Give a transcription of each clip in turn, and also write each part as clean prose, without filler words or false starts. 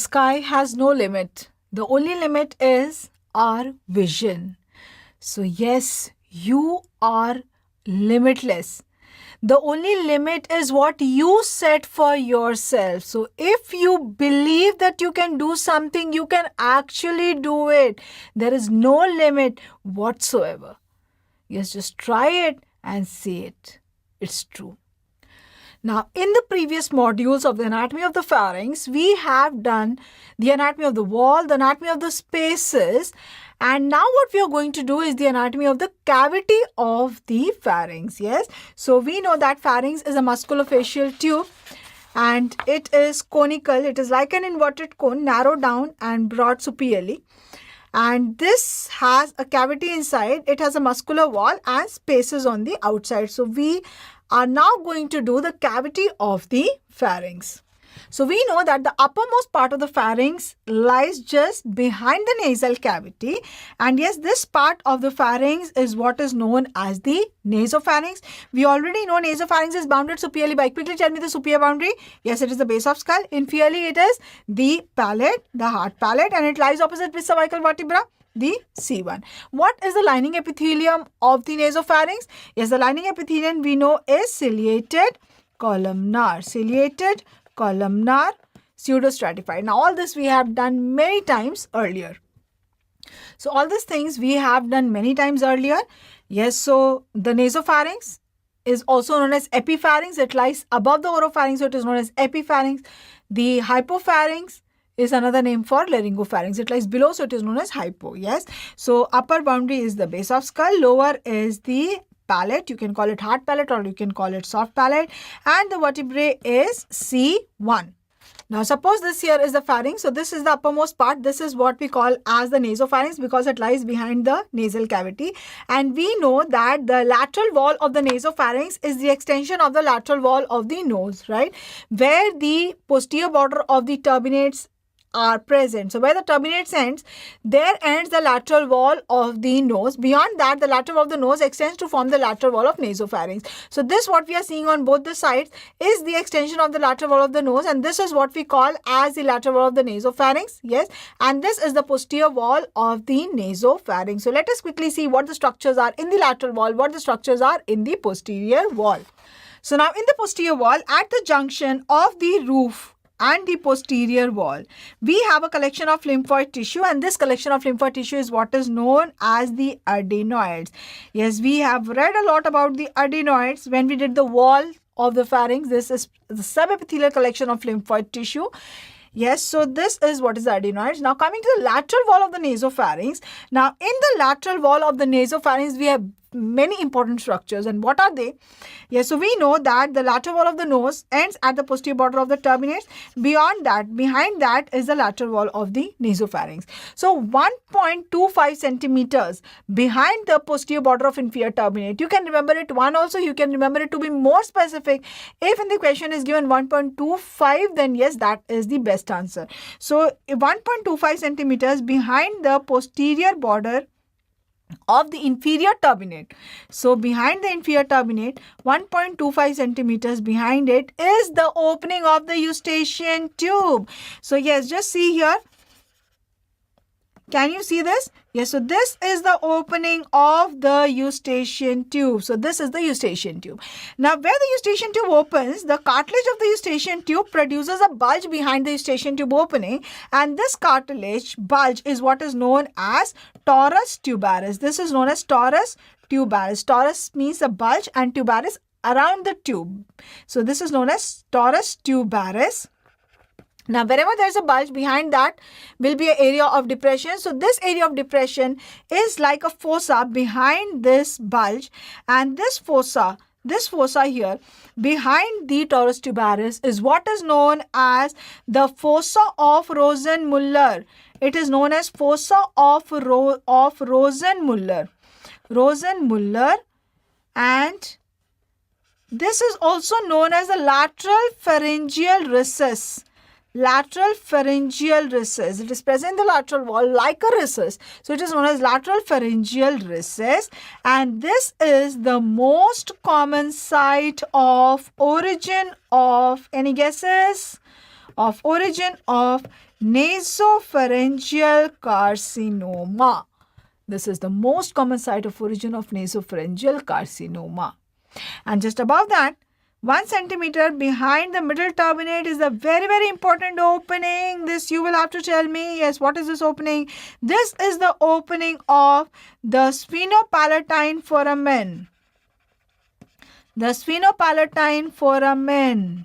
sky has no limit. The only limit is our vision. So yes, you are limitless. The only limit is what you set for yourself. So if you believe that you can do something, you can actually do it. There is no limit whatsoever. Yes, just try it and see it. It's true. Now, in the previous modules of the anatomy of the pharynx, we have done the anatomy of the wall, the anatomy of the spaces, and now what we are going to do is the anatomy of the cavity of the pharynx. Yes, so we know that pharynx is a musculofacial tube and it is conical. It is like an inverted cone, narrow down and broad superiorly. And this has a cavity inside. It has a muscular wall and spaces on the outside. So we are now going to do the cavity of the pharynx. So we know that the uppermost part of the pharynx lies just behind the nasal cavity, and yes, this part of the pharynx is what is known as the nasopharynx. We already know nasopharynx is bounded superiorly by, quickly tell me the superior boundary. Yes, it is the base of skull. Inferiorly it is the palate, the hard palate, and it lies opposite which cervical vertebra? The C1. What is the lining epithelium of the nasopharynx? Yes, the lining epithelium we know is ciliated columnar. Ciliated columnar pseudostratified. Now all this we have done many times earlier. So all these things we have done many times earlier. Yes, so the nasopharynx is also known as epipharynx. It lies above the oropharynx, so it is known as epipharynx. The hypopharynx is another name for laryngopharynx. It lies below, so it is known as hypo. Yes, so upper boundary is the base of skull, lower is the palate. You can call it hard palate or you can call it soft palate, and the vertebrae is C1. Now suppose this here is the pharynx. So this is the uppermost part. This is what we call as the nasopharynx because it lies behind the nasal cavity. And we know that the lateral wall of the nasopharynx is the extension of the lateral wall of the nose, right? Where the posterior border of the turbinates are present. So where the turbinates ends, there ends the lateral wall of the nose. Beyond that, the lateral wall of the nose extends to form the lateral wall of nasopharynx. So this what we are seeing on both the sides is the extension of the lateral wall of the nose, and this is what we call as the lateral wall of the nasopharynx. Yes, and this is the posterior wall of the nasopharynx. So let us quickly see what the structures are in the lateral wall, what the structures are in the posterior wall. So now in the posterior wall, at the junction of the roof and the posterior wall, we have a collection of lymphoid tissue, and this collection of lymphoid tissue is what is known as the adenoids. Yes, we have read a lot about the adenoids when we did the wall of the pharynx. This is the subepithelial collection of lymphoid tissue. Yes, so this is what is the adenoids. Now coming to the lateral wall of the nasopharynx. Now in the lateral wall of the nasopharynx, we have many important structures, and what are they? Yes, so we know that the lateral wall of the nose ends at the posterior border of the turbinates. Beyond that, behind that is the lateral wall of the nasopharynx. So 1.25 centimeters behind the posterior border of inferior turbinate. You can remember it 1 also, you can remember it to be more specific. If in the question is given 1.25, then yes, that is the best answer. So 1.25 centimeters behind the posterior border of the inferior turbinate. So behind the inferior turbinate, 1.25 centimeters behind it is the opening of the eustachian tube. So yes, just see here. Can you see this? Yes, so this is the opening of the eustachian tube. So this is the eustachian tube. Now where the eustachian tube opens, the cartilage of the eustachian tube produces a bulge behind the eustachian tube opening, and this cartilage bulge is what is known as torus tubaris. This is known as torus tubaris. Torus means a bulge and tubaris around the tube. So this is known as torus tubaris. Now, wherever there is a bulge, behind that will be an area of depression. So this area of depression is like a fossa behind this bulge, and this fossa here behind the torus tubaris is what is known as the fossa of Rosenmuller. It is known as fossa of Rosenmuller. Rosenmuller, and this is also known as the lateral pharyngeal recess. Lateral pharyngeal recess. It is present in the lateral wall like a recess. So it is known as lateral pharyngeal recess, and this is the most common site of origin of, any guesses? Of origin of Nasopharyngeal carcinoma. This is the most common site of origin of nasopharyngeal carcinoma. And just above that, 1 centimeter behind the middle turbinate is a very, very important opening. This you will have to tell me. Yes, what is this opening? This is the opening of the sphenopalatine foramen. The sphenopalatine foramen.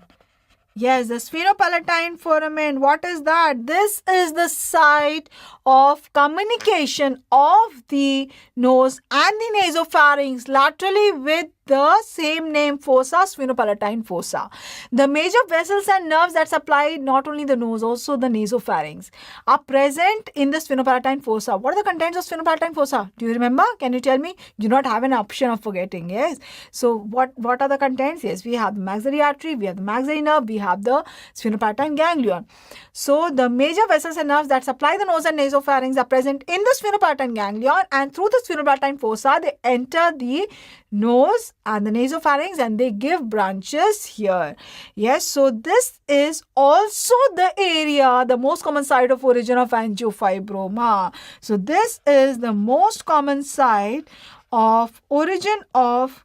Yes, the sphenopalatine foramen. What is that? This is the site of communication of the nose and the nasopharynx laterally with the same name, fossa, sphenopalatine fossa. The major vessels and nerves that supply not only the nose, also the nasopharynx are present in the sphenopalatine fossa. What are the contents of sphenopalatine fossa? Do you remember? Can you tell me? You do not have an option of forgetting. Yes. So what are the contents? Yes, we have the maxillary artery, we have the maxillary nerve, we have the sphenopalatine ganglion. So the major vessels and nerves that supply the nose and nasopharynx are present in the sphenopalatine ganglion, and through the sphenopalatine fossa they enter the nose and the nasopharynx and they give branches here. Yes, so this is also the area, the most common site of origin of angiofibroma. So this is the most common site of origin of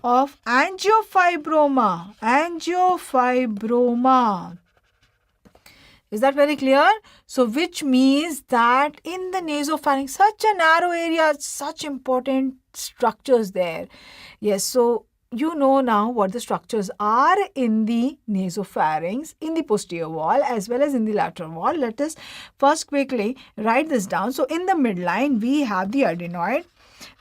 angiofibroma. Angiofibroma. Is that very clear? So which means that in the nasopharynx, such a narrow area, such important structures there. Yes, so you know now what the structures are in the nasopharynx, in the posterior wall as well as in the lateral wall. Let us first quickly write this down. So in the midline, we have the adenoid.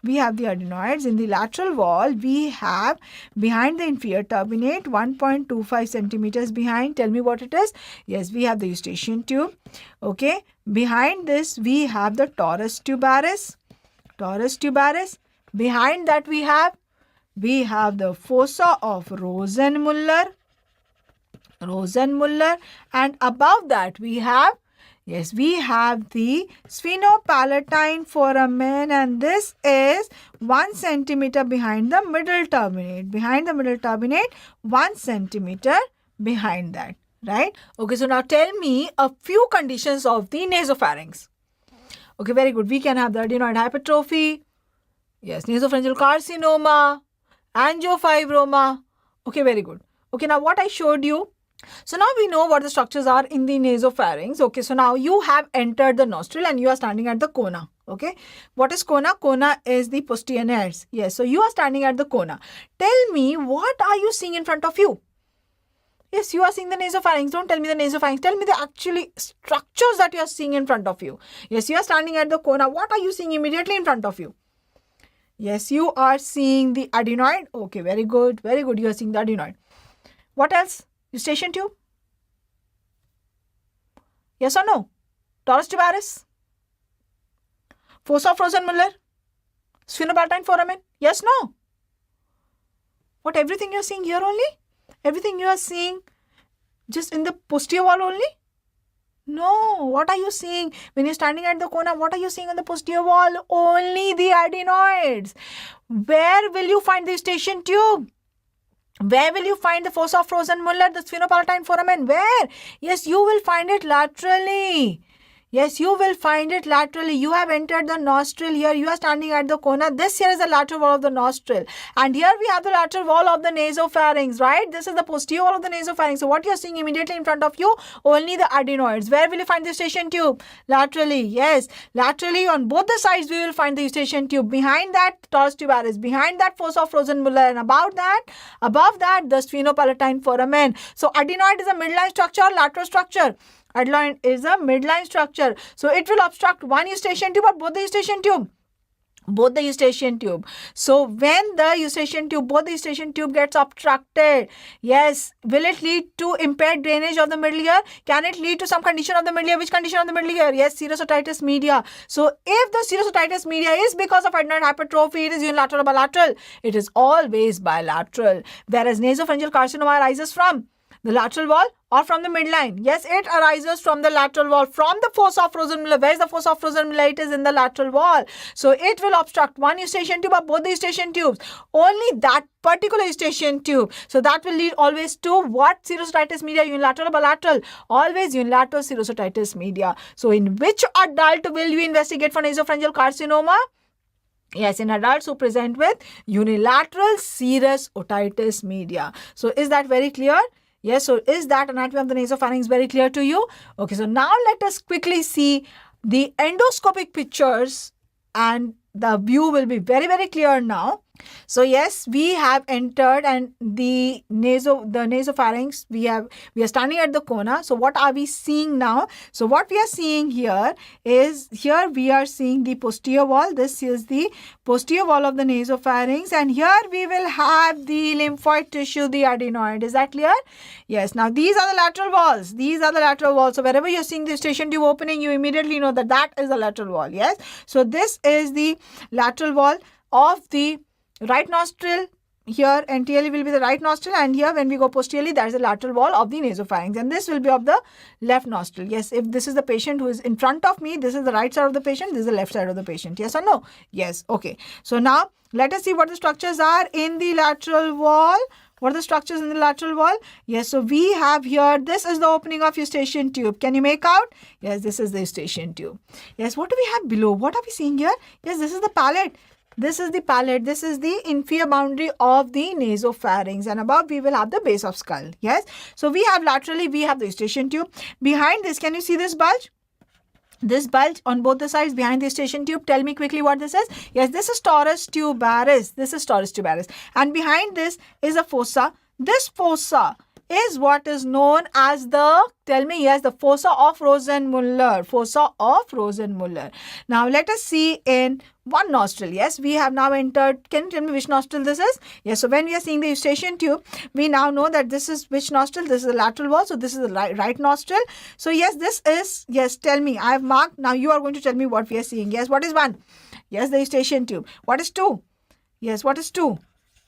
We have the adenoids. In the lateral wall, we have behind the inferior turbinate, 1.25 centimeters behind. Tell me what it is. Yes, we have the eustachian tube. Okay. Behind this, we have the torus tubaris. Torus tubaris. Behind that, we have the fossa of Rosenmuller. Rosenmuller. And above that, we have the sphenopalatine foramen, and this is 1 centimeter behind the middle turbinate. Behind the middle turbinate, 1 centimeter behind that. Right? Okay, so now tell me a few conditions of the nasopharynx. Okay, very good. We can have the adenoid hypertrophy. Yes, nasopharyngeal carcinoma, angiofibroma. Okay, very good. Okay, now what I showed you. So now we know what the structures are in the nasopharynx. Okay, so now you have entered the nostril and you are standing at the corona. Okay, what is corona? Corona is the posterior nares. Yes, so you are standing at the corona. Tell me, what are you seeing in front of you? Yes, you are seeing the nasopharynx. Don't tell me the nasopharynx. Tell me the actually structures that you are seeing in front of you. Yes, you are standing at the corona. What are you seeing immediately in front of you? Yes, you are seeing the adenoid. Okay, very good. Very good. You are seeing the adenoid. What else? Eustachian tube? Yes or no? Torus tubaris? Fossa of Rosenmuller? Sphenopalatine foramen? Yes, no? What, everything you are seeing here only? Everything you are seeing just in the posterior wall only? No. What are you seeing? When you're standing at the corner, what are you seeing on the posterior wall? Only the adenoids. Where will you find the eustachian tube? Where will you find the fossa of Rosenmuller, the sphenopalatine foramen? Where? Yes, you will find it laterally. Yes, you will find it laterally. You have entered the nostril here. You are standing at the corner. This here is the lateral wall of the nostril. And here we have the lateral wall of the nasopharynx, right? This is the posterior wall of the nasopharynx. So what you are seeing immediately in front of you? Only the adenoids. Where will you find the eustachian tube? Laterally. Yes, laterally on both the sides we will find the eustachian tube. Behind that, torus tubaris. Behind that, fossa of Rosenmuller. And above that, the sphenopalatine foramen. So adenoid is a midline structure, lateral structure. Adenoid is a midline structure. So it will obstruct one eustachian tube or both the eustachian tube. Both the eustachian tube. So when the eustachian tube, both the eustachian tube gets obstructed, yes, will it lead to impaired drainage of the middle ear? Can it lead to some condition of the middle ear? Which condition of the middle ear? Yes, serous media. So if the serous media is because of adenoid hypertrophy, it is unilateral or bilateral. It is always bilateral. Whereas nasopharyngeal carcinoma arises from The lateral wall or from the midline? Yes, it arises from the lateral wall, from the fossa of Rosenmuller. Where is the fossa of Rosenmuller? It is in the lateral wall. So it will obstruct one eustachian tube or both the eustachian tubes. Only that particular eustachian tube. So that will lead always to what serocytitis media? Unilateral or bilateral? Always unilateral serocytitis media. So in which adult will you investigate for nasopharyngeal carcinoma? Yes, in adults who present with unilateral serous otitis media. So is that very clear? Yes, so is that anatomy of the nasopharynx very clear to you? Okay, so now let us quickly see the endoscopic pictures and the view will be very, very clear now. So yes, we have entered and the nasopharynx, we are standing at the corner. So what are we seeing now? So what we are seeing here is, here we are seeing the posterior wall. This is the posterior wall of the nasopharynx, and here we will have the lymphoid tissue, the adenoid. Is that clear? Yes. Now these are the lateral walls. These are the lateral walls. So wherever you're seeing the eustachian tube opening, you immediately know that that is the lateral wall. Yes. So this is the lateral wall of the right nostril. Here anteriorly will be the right nostril, and here when we go posteriorly, that is the lateral wall of the nasopharynx, and this will be of the left nostril. Yes, if this is the patient who is in front of me, this is the right side of the patient, this is the left side of the patient. Yes or no? Yes. Okay. So now let us see what the structures are in the lateral wall. What are the structures in the lateral wall? Yes, so we have here, this is the opening of eustachian tube. Can you make out? Yes, this is the eustachian tube. Yes, what do we have below? What are we seeing here? Yes, this is the palate. This is the palate. This is the inferior boundary of the nasopharynx, and above we will have the base of skull. Yes. So we have laterally, we have the eustachian tube. Behind this, can you see this bulge? This bulge on both the sides behind the eustachian tube. Tell me quickly what this is. Yes, this is torus tubaris. This is torus tubaris. And behind this is a fossa. This fossa is what is known as the, tell me, yes, the fossa of Rosenmuller. Fossa of Rosenmuller. Now let us see in one nostril. Yes, we have now entered. Can you tell me which nostril this is? Yes, so when we are seeing the eustachian tube, we now know that this is which nostril? This is the lateral wall. So this is the right nostril. So yes, this is, yes, tell me. I have marked. Now you are going to tell me what we are seeing. Yes, what is one? Yes, the eustachian tube. What is two? Yes, what is two?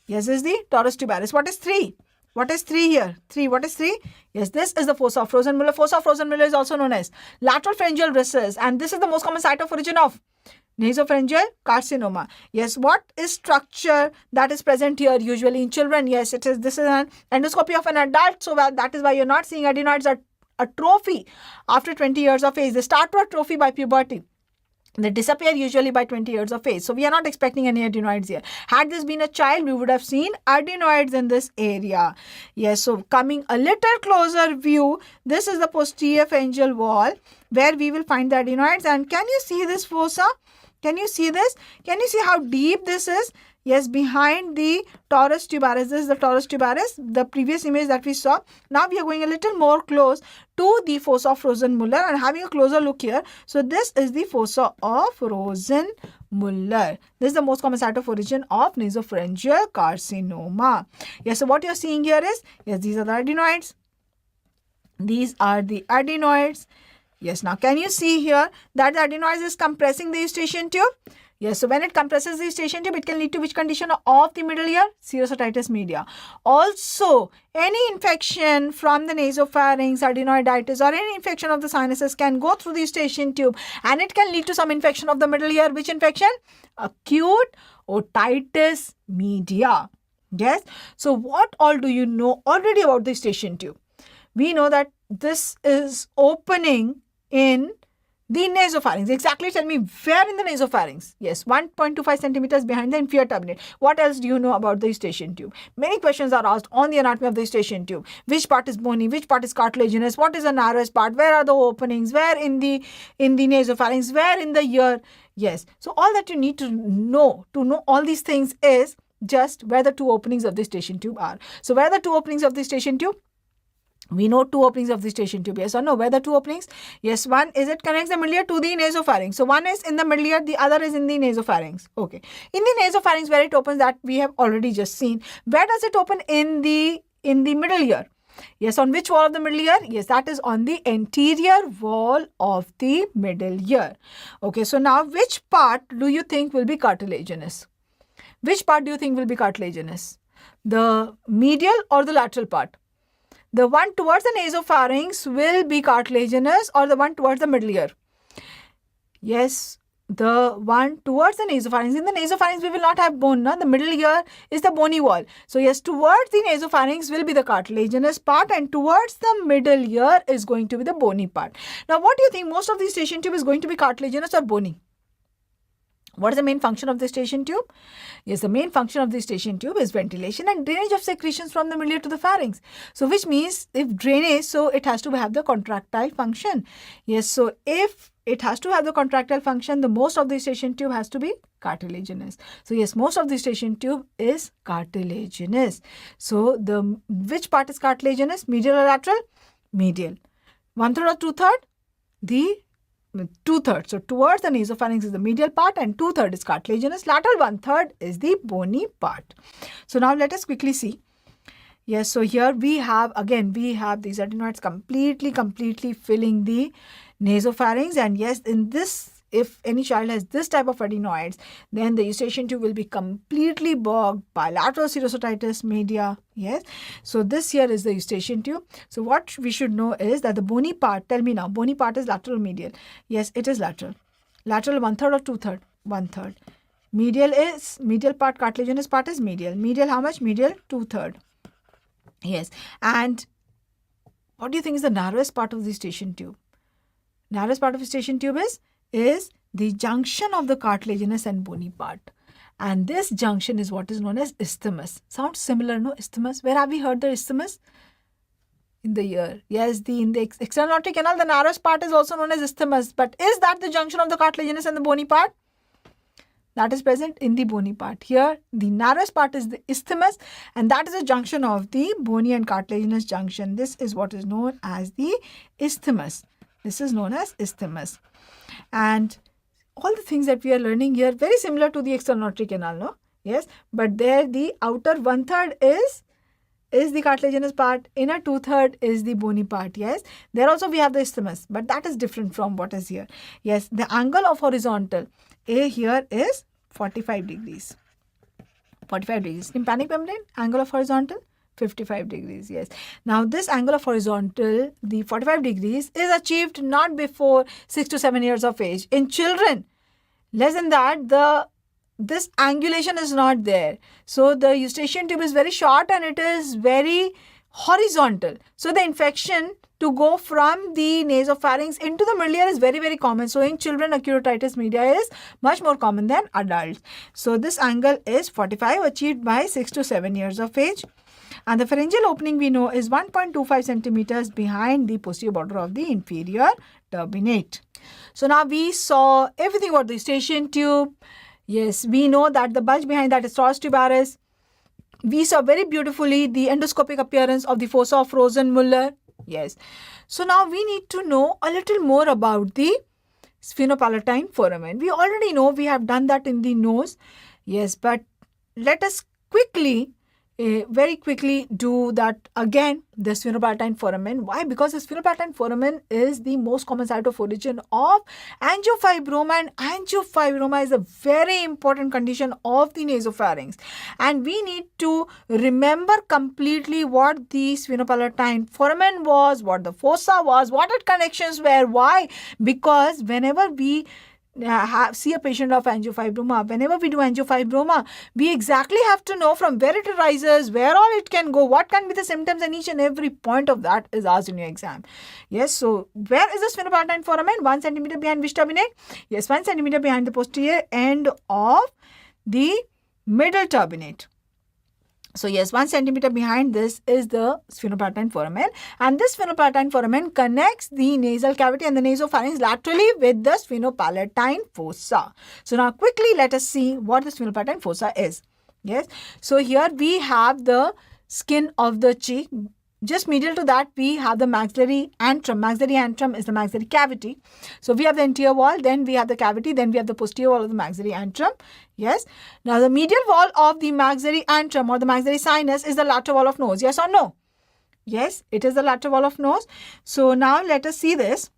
Yes, this is the torus tubaris. What is three? What is 3 here? 3. What is 3? Yes, this is the fossa of Rosenmuller. Fossa of Rosenmuller is also known as lateral pharyngeal recess, and this is the most common site of origin of nasopharyngeal carcinoma. Yes, what is structure that is present here usually in children? Yes, it is. This is an endoscopy of an adult, so that is why you're not seeing adenoids atrophy after 20 years of age. They start to atrophy by puberty. They disappear usually by 20 years of age. So we are not expecting any adenoids here. Had this been a child, we would have seen adenoids in this area. Yes, so coming a little closer view, this is the posterior pharyngeal wall where we will find the adenoids. And can you see this fossa? Can you see this? Can you see how deep this is? Yes, behind the torus tubaris. This is the torus tubaris, the previous image that we saw. Now we are going a little more close to the fossa of Rosenmuller and having a closer look here. So this is the fossa of Rosenmuller. This is the most common site of origin of nasopharyngeal carcinoma. Yes, so what you are seeing here is, yes, these are the adenoids. These are the adenoids. Yes, now can you see here that the adenoids is compressing the eustachian tube? Yes, so when it compresses the eustachian tube, it can lead to which condition of the middle ear? Serous otitis media. Also, any infection from the nasopharynx, adenoiditis, or any infection of the sinuses can go through the eustachian tube and it can lead to some infection of the middle ear. Which infection? Acute otitis media. Yes, so what all do you know already about the eustachian tube? We know that this is opening in the nasopharynx. Exactly, tell me where in the nasopharynx? Yes, 1.25 centimeters behind the inferior turbinate. What else do you know about the eustachian tube? Many questions are asked on the anatomy of the eustachian tube. Which part is bony? Which part is cartilaginous? What is the narrowest part? Where are the openings? Where in the nasopharynx? Where in the ear? Yes, so all that you need to know all these things is just where the two openings of the eustachian tube are. So where the two openings of the eustachian tube? We know two openings of the eustachian tube. Yes or no? Where the two openings? Yes, one is it connects the middle ear to the nasopharynx. So one is in the middle ear, the other is in the nasopharynx. Okay. In the nasopharynx, where it opens, that we have already just seen. Where does it open in the middle ear? Yes, on which wall of the middle ear? Yes, that is on the anterior wall of the middle ear. Okay, so now which part do you think will be cartilaginous? Which part do you think will be cartilaginous? The medial or the lateral part? the one towards the nasopharynx will be cartilaginous or the one towards the middle ear? Yes, the one towards the nasopharynx. In the nasopharynx, we will not have bone. No? The middle ear is the bony wall. So yes, towards the nasopharynx will be the cartilaginous part, and towards the middle ear is going to be the bony part. Now, what do you think? Most of the eustachian tube is going to be cartilaginous or bony? What is the main function of the eustachian tube? Yes, the main function of the eustachian tube is ventilation and drainage of secretions from the middle ear to the pharynx. So, which means if drainage, so it has to have the contractile function. Yes, so if it has to have the contractile function, the most of the eustachian tube has to be cartilaginous. So, yes, most of the eustachian tube is cartilaginous. So, the which part is cartilaginous? Medial or lateral? Medial. 1/3 or 2/3? The 2/3. So, towards the nasopharynx is the medial part and 2/3 is cartilaginous. Lateral 1/3 is the bony part. So, now let us quickly see. Yes, so here we have these adenoids completely filling the nasopharynx, and yes, in this, if any child has this type of adenoids, then the eustachian tube will be completely bogged, bilateral serositis media. Yes, so this here is the eustachian tube. So what we should know is that the bony part, tell me now, bony part is lateral or medial? Yes, it is lateral. Lateral 1/3 or 2/3? 1/3. Medial part, cartilaginous part is medial. Medial how much? Medial 2/3. Yes, and what do you think is the narrowest part of the eustachian tube? Narrowest part of the eustachian tube is the junction of the cartilaginous and bony part. And this junction is what is known as isthmus. Sounds similar, no? Isthmus. Where have we heard the isthmus? In the ear. Yes, in the external aortic canal, the narrowest part is also known as isthmus. But is that the junction of the cartilaginous and the bony part? That is present in the bony part. Here, the narrowest part is the isthmus, and that is the junction of the bony and cartilaginous junction. This is what is known as the isthmus. This is known as isthmus. And all the things that we are learning here, very similar to the external aortic canal, no? Yes, but there the outer 1/3 is the cartilaginous part, inner 2/3 is the bony part. Yes, there also we have the isthmus, but that is different from what is here. Yes, the angle of horizontal A here is 45 degrees. 45 degrees. Tympanic membrane, angle of horizontal 55 degrees. Yes. Now this angle of horizontal, the 45 degrees, is achieved not before 6 to 7 years of age. In children, less than that, this angulation is not there. So the eustachian tube is very short and it is very horizontal. So the infection to go from the nasopharynx into the middle ear is very common. So in children, acute otitis media is much more common than adults. So this angle is 45, achieved by 6 to 7 years of age. And the pharyngeal opening we know is 1.25 centimeters behind the posterior border of the inferior turbinate. So now we saw everything about the eustachian tube. Yes, we know that the bulge behind that is psoas tubaris. We saw very beautifully the endoscopic appearance of the fossa of Rosenmuller. Yes. So now we need to know a little more about the sphenopalatine foramen. We already know, we have done that in the nose. Yes, but let us very quickly do that again, the sphenopalatine foramen. Why? Because the sphenopalatine foramen is the most common site of origin of angiofibroma, and angiofibroma is a very important condition of the nasopharynx. And we need to remember completely what the sphenopalatine foramen was, what the fossa was, what its connections were. Why? Because whenever we see a patient of angiofibroma, whenever we do angiofibroma, we exactly have to know from where it arises, where all it can go, what can be the symptoms, and each and every point of that is asked in your exam. Yes, so where is the sphenopalatine foramen? 1 centimeter behind which turbinate? Yes, 1 centimeter behind the posterior end of the middle turbinate. So yes, 1 centimeter behind this is the sphenopalatine foramen, and this sphenopalatine foramen connects the nasal cavity and the nasopharynx laterally with the sphenopalatine fossa. So now quickly let us see what the sphenopalatine fossa is. Yes, so here we have the skin of the cheek. Just medial to that, we have the maxillary antrum. Maxillary antrum is the maxillary cavity. So we have the anterior wall, then we have the cavity, then we have the posterior wall of the maxillary antrum. Yes. Now the medial wall of the maxillary antrum or the maxillary sinus is the lateral wall of nose. Yes or no? Yes, it is the lateral wall of nose. So now let us see this.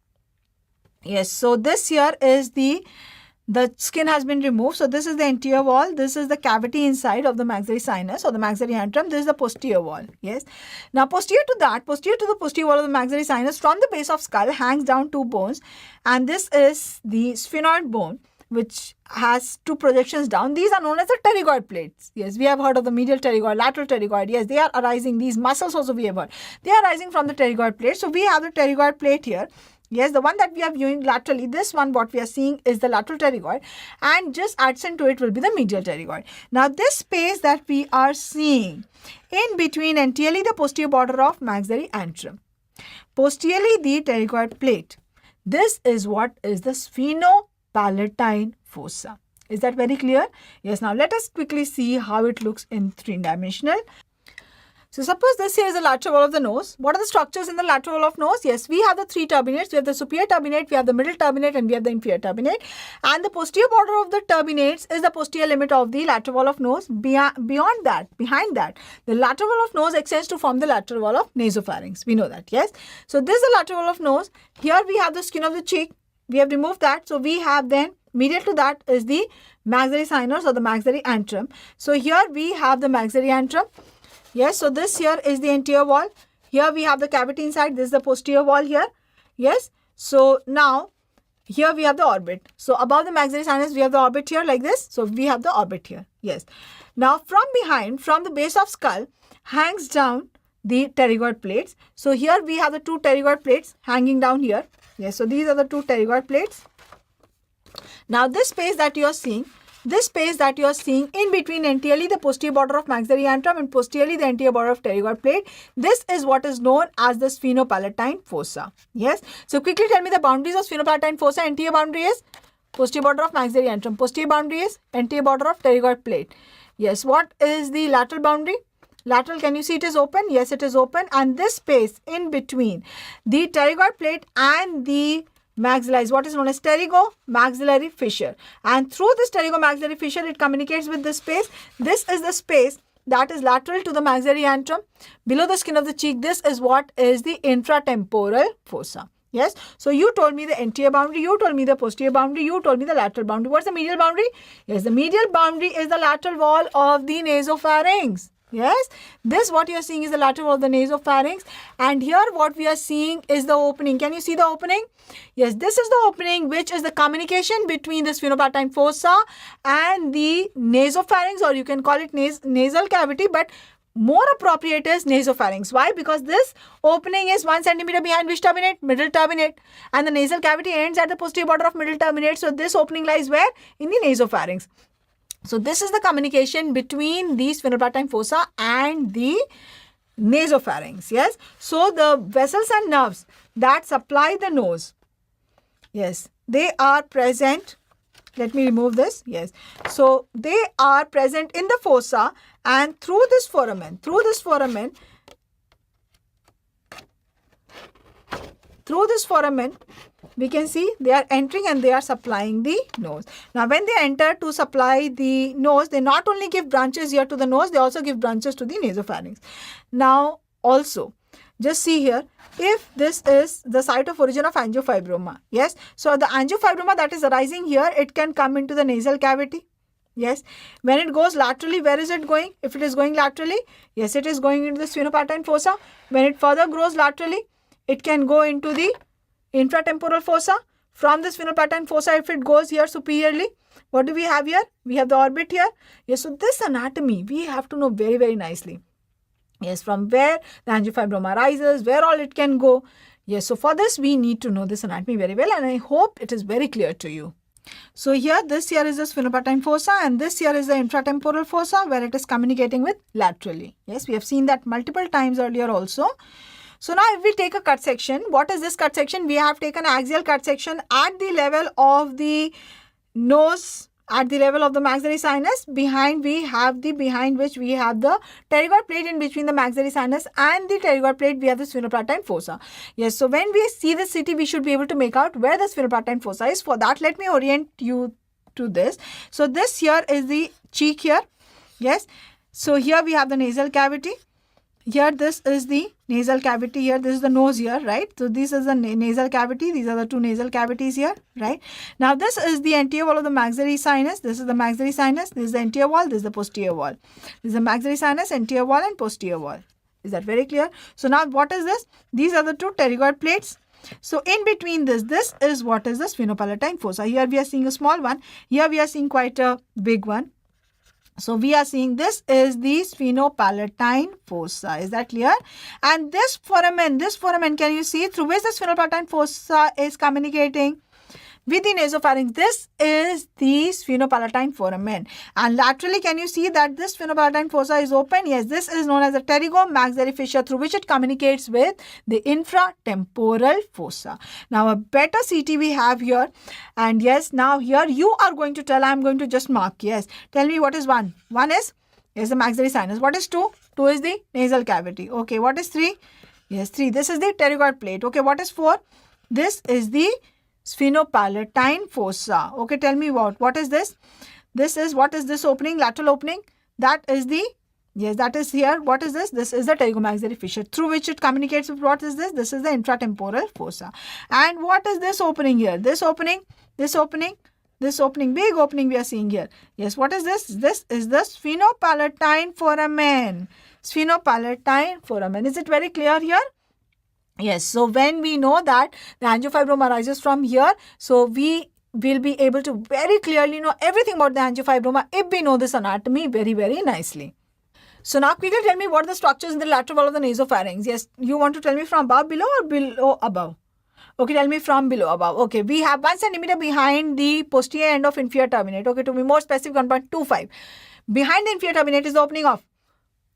Yes, so this here is the the skin has been removed. So this is the anterior wall. This is the cavity inside of the maxillary sinus or the maxillary antrum. This is the posterior wall. Yes. Now posterior to that, posterior to the posterior wall of the maxillary sinus, from the base of skull hangs down two bones, and this is the sphenoid bone, which has two projections down. These are known as the pterygoid plates. Yes, we have heard of the medial pterygoid, lateral pterygoid. Yes, they are arising. These muscles also we have heard. They are arising from the pterygoid plate. So we have the pterygoid plate here. Yes, the one that we are viewing laterally, this one what we are seeing is the lateral pterygoid, and just adjacent to it will be the medial pterygoid. Now this space that we are seeing in between anteriorly the posterior border of maxillary antrum, posteriorly the pterygoid plate, this is what is the sphenopalatine fossa. Is that very clear? Yes, now let us quickly see how it looks in three-dimensional. So suppose this here is the lateral wall of the nose. What are the structures in the lateral wall of nose? Yes, we have the three turbinates. We have the superior turbinate, we have the middle turbinate, and we have the inferior turbinate. And the posterior border of the turbinates is the posterior limit of the lateral wall of nose. Behind that, the lateral wall of nose extends to form the lateral wall of nasopharynx. We know that, yes. So this is the lateral wall of nose. Here we have the skin of the cheek. We have removed that. So we have then medial to that is the maxillary sinus or the maxillary antrum. So here we have the maxillary antrum. Yes, so this here is the anterior wall. Here we have the cavity inside. This is the posterior wall here. Yes, so now here we have the orbit. So above the maxillary sinus we have the orbit here like this. So we have the orbit here. Yes. Now from behind, from the base of skull hangs down the pterygoid plates. So here we have the two pterygoid plates hanging down here. Yes, so these are the two pterygoid plates. Now this space that you are seeing, in between anteriorly the posterior border of maxillary antrum and posteriorly the anterior border of pterygoid plate, this is what is known as the sphenopalatine fossa. Yes. So quickly tell me the boundaries of sphenopalatine fossa. Anterior boundary is posterior border of maxillary antrum. Posterior boundary is anterior border of pterygoid plate. Yes. What is the lateral boundary? Lateral, can you see it is open? Yes, it is open. And this space in between the pterygoid plate and the maxilla is what is known as pterygomaxillary fissure, and through this pterygomaxillary fissure it communicates with this space. This is the space that is lateral to the maxillary antrum, below the skin of the cheek. This is what is the infratemporal fossa. Yes, so you told me the anterior boundary, you told me the posterior boundary, you told me the lateral boundary. What's the medial boundary? Yes, the medial boundary is the lateral wall of the nasopharynx. Yes, this what you are seeing is the lateral wall of the nasopharynx, and here what we are seeing is the opening. Can you see the opening? Yes, this is the opening which is the communication between the sphenopalatine fossa and the nasopharynx, or you can call it nasal cavity, but more appropriate is nasopharynx. Why? Because this opening is 1 centimeter behind which turbinate? Middle turbinate, and the nasal cavity ends at the posterior border of middle turbinate. So this opening lies where? In the nasopharynx. So this is the communication between the sphenopalatine fossa and the nasopharynx. Yes. So the vessels and nerves that supply the nose, yes, they are present. Let me remove this. Yes. So they are present in the fossa, and through this foramen, we can see they are entering and they are supplying the nose. Now when they enter to supply the nose, they not only give branches here to the nose, they also give branches to the nasopharynx. Now also, just see here, if this is the site of origin of angiofibroma, yes, so the angiofibroma that is arising here, it can come into the nasal cavity. Yes, when it goes laterally, where is it going? If it is going laterally, yes, it is going into the sphenopalatine fossa. When it further grows laterally, it can go into the infratemporal fossa. From the sphenopalatine fossa, if it goes here superiorly, what do we have here? We have the orbit here. Yes, so this anatomy we have to know very, very nicely. Yes, from where the angiofibroma arises, where all it can go. Yes, so for this we need to know this anatomy very well, and I hope it is very clear to you. So here, this here is the sphenopalatine fossa, and this here is the infratemporal fossa where it is communicating with laterally. Yes, we have seen that multiple times earlier also. So now if we take a cut section, what is this cut section? We have taken axial cut section at the level of the nose, at the level of the maxillary sinus. Behind which we have the pterygoid plate. In between the maxillary sinus and the pterygoid plate, we have the sphenopalatine fossa. Yes, so when we see the CT, we should be able to make out where the sphenopalatine fossa is. For that, let me orient you to this. So this here is the cheek here. Yes, so here we have the nasal cavity. Here this is the nasal cavity here. This is the nose here, right? So this is the nasal cavity. These are the two nasal cavities here, right? Now this is the anterior wall of the maxillary sinus. This is the maxillary sinus. This is the anterior wall. This is the posterior wall. This is the maxillary sinus, anterior wall and posterior wall. Is that very clear? So now what is this? These are the two pterygoid plates. So in between this is what is the sphenopalatine fossa. Here we are seeing a small one. Here we are seeing quite a big one. So we are seeing this is the sphenopalatine fossa. Is that clear? And this foramen, can you see through which the sphenopalatine fossa is communicating with the nasopharynx? This is the sphenopalatine foramen. And laterally, can you see that this sphenopalatine fossa is open? Yes, this is known as the pterygomaxillary fissure through which it communicates with the infratemporal fossa. Now, a better CT we have here. And yes, now here you are going to tell, I am going to just mark. Yes, tell me what is 1. 1 is the maxillary sinus. What is 2? 2 is the nasal cavity. Okay, what is 3? Yes, 3. This is the pterygoid plate. Okay, what is 4? This is the sphenopalatine fossa. Okay, tell me what is this? This is, what is this opening? Lateral opening. That is the, yes, that is here. What is this? This is the pterygomaxillary fissure through which it communicates with, what is this? This is the infratemporal fossa. And what is this opening here? This opening, big opening we are seeing here. Yes, what is this? This is the sphenopalatine foramen. Sphenopalatine foramen. Is it very clear here? Yes, so when we know that the angiofibroma arises from here, so we will be able to very clearly know everything about the angiofibroma if we know this anatomy very, very nicely. So now quickly tell me what are the structures in the lateral wall of the nasopharynx. Yes, you want to tell me from above, below or below, above? Okay, tell me from below, above. Okay, we have 1 centimeter behind the posterior end of inferior turbinate. Okay, to be more specific, 1.25. Behind the inferior turbinate is the opening of,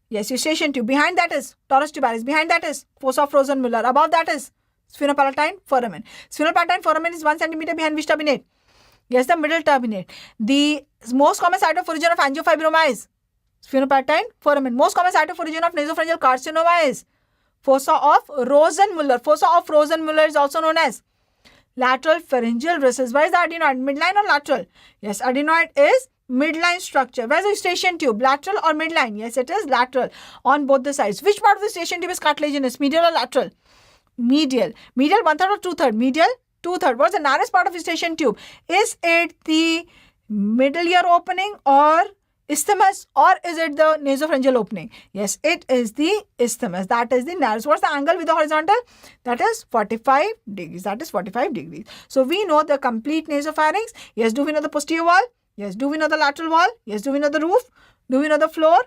yes, eustachian tube. Behind that is torus tubaris. Behind that is fossa of Rosenmuller. Above that is sphenopalatine foramen. Sphenopalatine foramen is 1 centimeter behind which turbinate? Yes, the middle turbinate. The most common site of origin of angiofibroma is sphenopalatine foramen. Most common site of origin of nasopharyngeal carcinoma is fossa of Rosenmuller. Fossa of Rosenmuller is also known as lateral pharyngeal recess. Where is the adenoid? Midline or lateral? Yes, adenoid is midline structure. Where is the eustachian tube? Lateral or midline? Yes, it is lateral on both the sides. Which part of the eustachian tube is cartilaginous? Medial or lateral? Medial. Medial 1/3 or 2/3? Medial 2/3. What's the narrowest part of eustachian tube? Is it the middle ear opening or isthmus, or is it the nasopharyngeal opening? Yes, it is the isthmus. That is the narrowest. What's the angle with the horizontal? That is 45 degrees. That is 45 degrees. So we know the complete nasopharynx. Yes, do we know the posterior wall? Yes, do we know the lateral wall? Yes, do we know the roof? Do we know the floor?